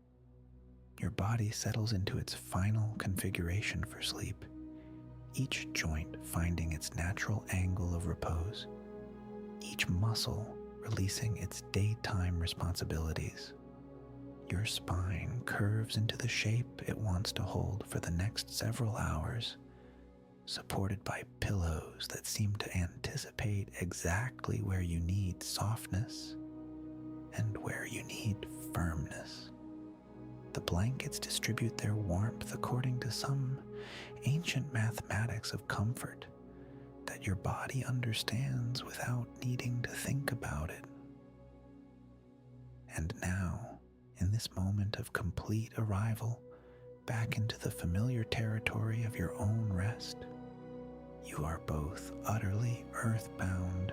Your body settles into its final configuration for sleep, each joint finding its natural angle of repose, each muscle releasing its daytime responsibilities. Your spine curves into the shape it wants to hold for the next several hours, supported by pillows that seem to anticipate exactly where you need softness and where you need firmness. The blankets distribute their warmth according to some ancient mathematics of comfort that your body understands without needing to think about it. And now, in this moment of complete arrival back into the familiar territory of your own rest, you are both utterly earthbound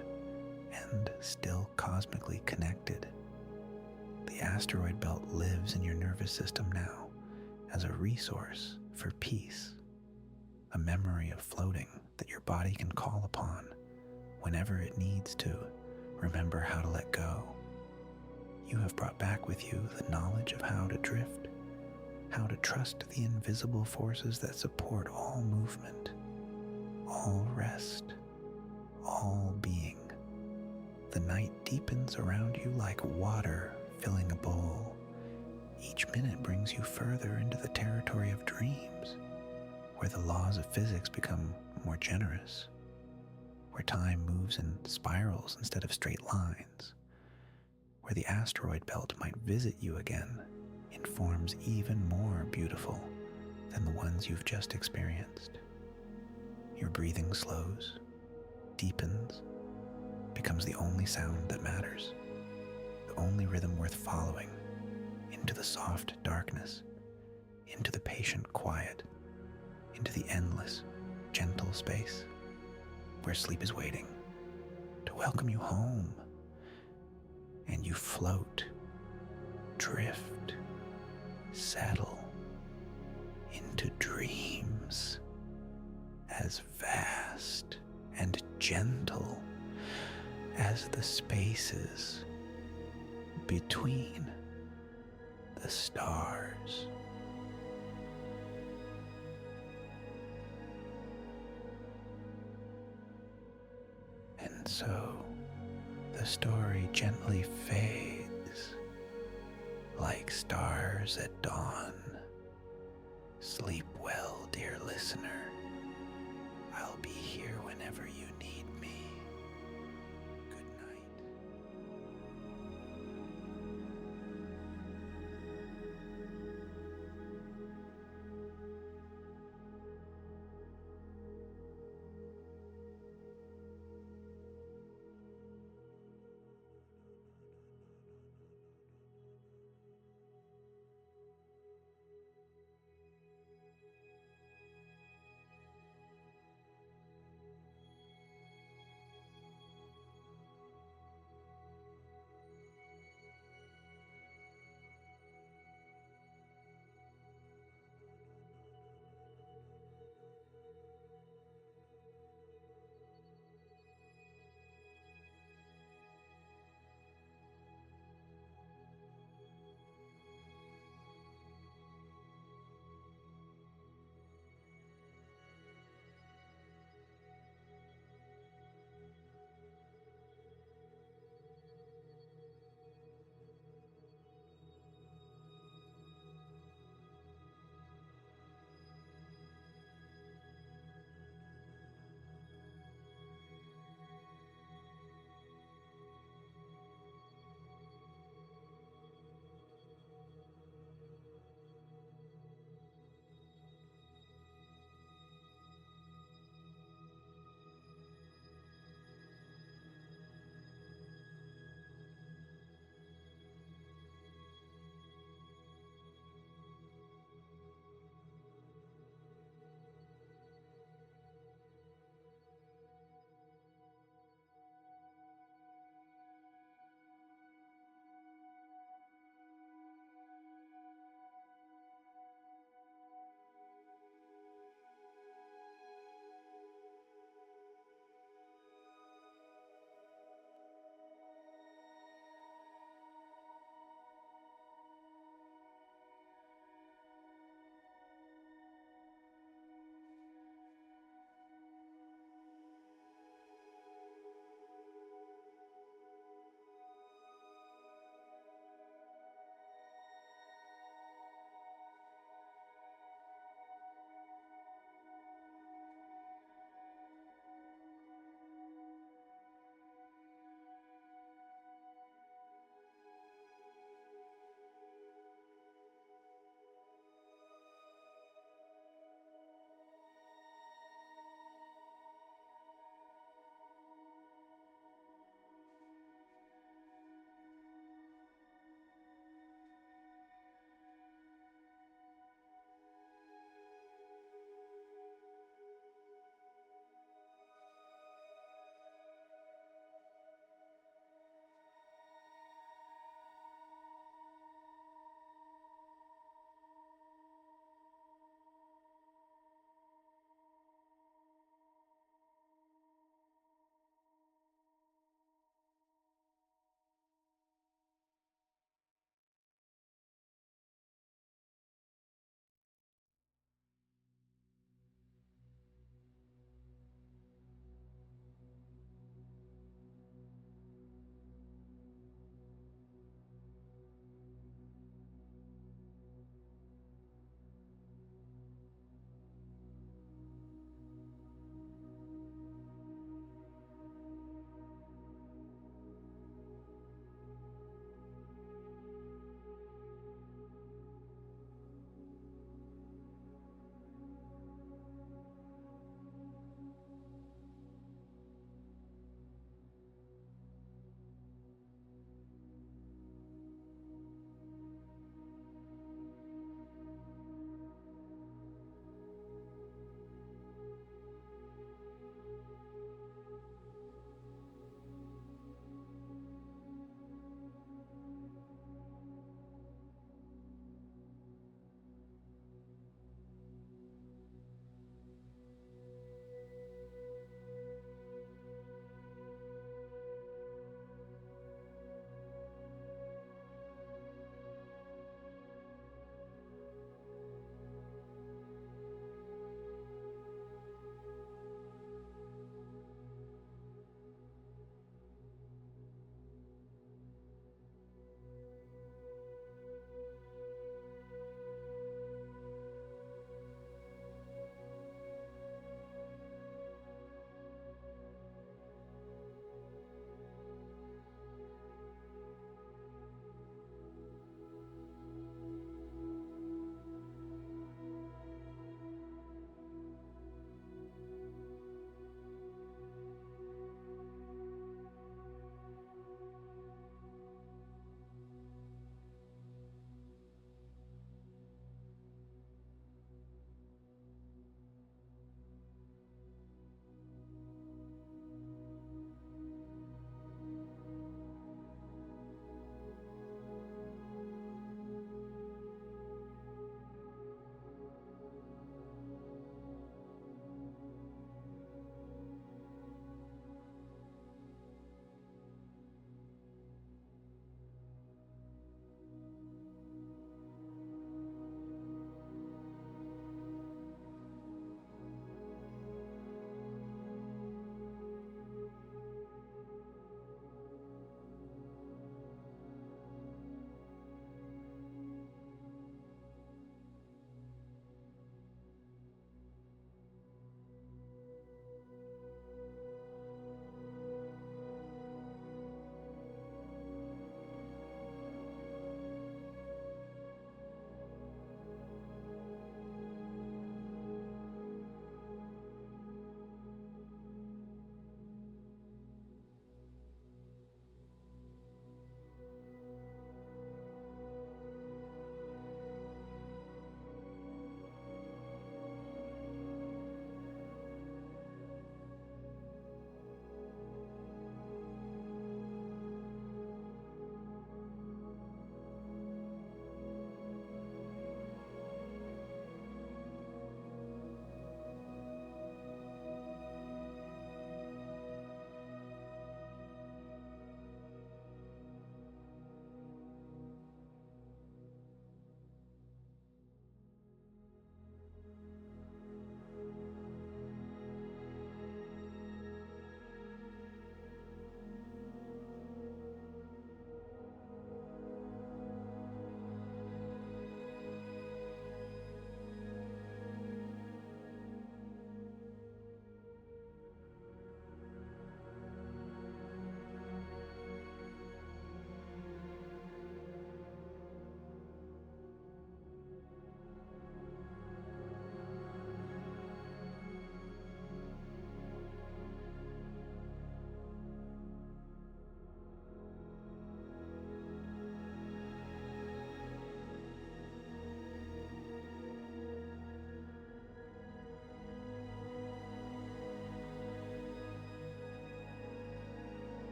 and still cosmically connected. The asteroid belt lives in your nervous system now as a resource for peace, a memory of floating that your body can call upon whenever it needs to remember how to let go. You have brought back with you the knowledge of how to drift, how to trust the invisible forces that support all movement, all rest, all being. The night deepens around you like water filling a bowl. Each minute brings you further into the territory of dreams, where the laws of physics become more generous, where time moves in spirals instead of straight lines, where the asteroid belt might visit you again in forms even more beautiful than the ones you've just experienced. Your breathing slows, deepens, becomes the only sound that matters, the only rhythm worth following, into the soft darkness, into the patient quiet, into the endless, gentle space where sleep is waiting to welcome you home. And you float, drift, settle into dreams as vast and gentle as the spaces between the stars. so the story gently fades like stars at dawn. Sleep well, dear listener.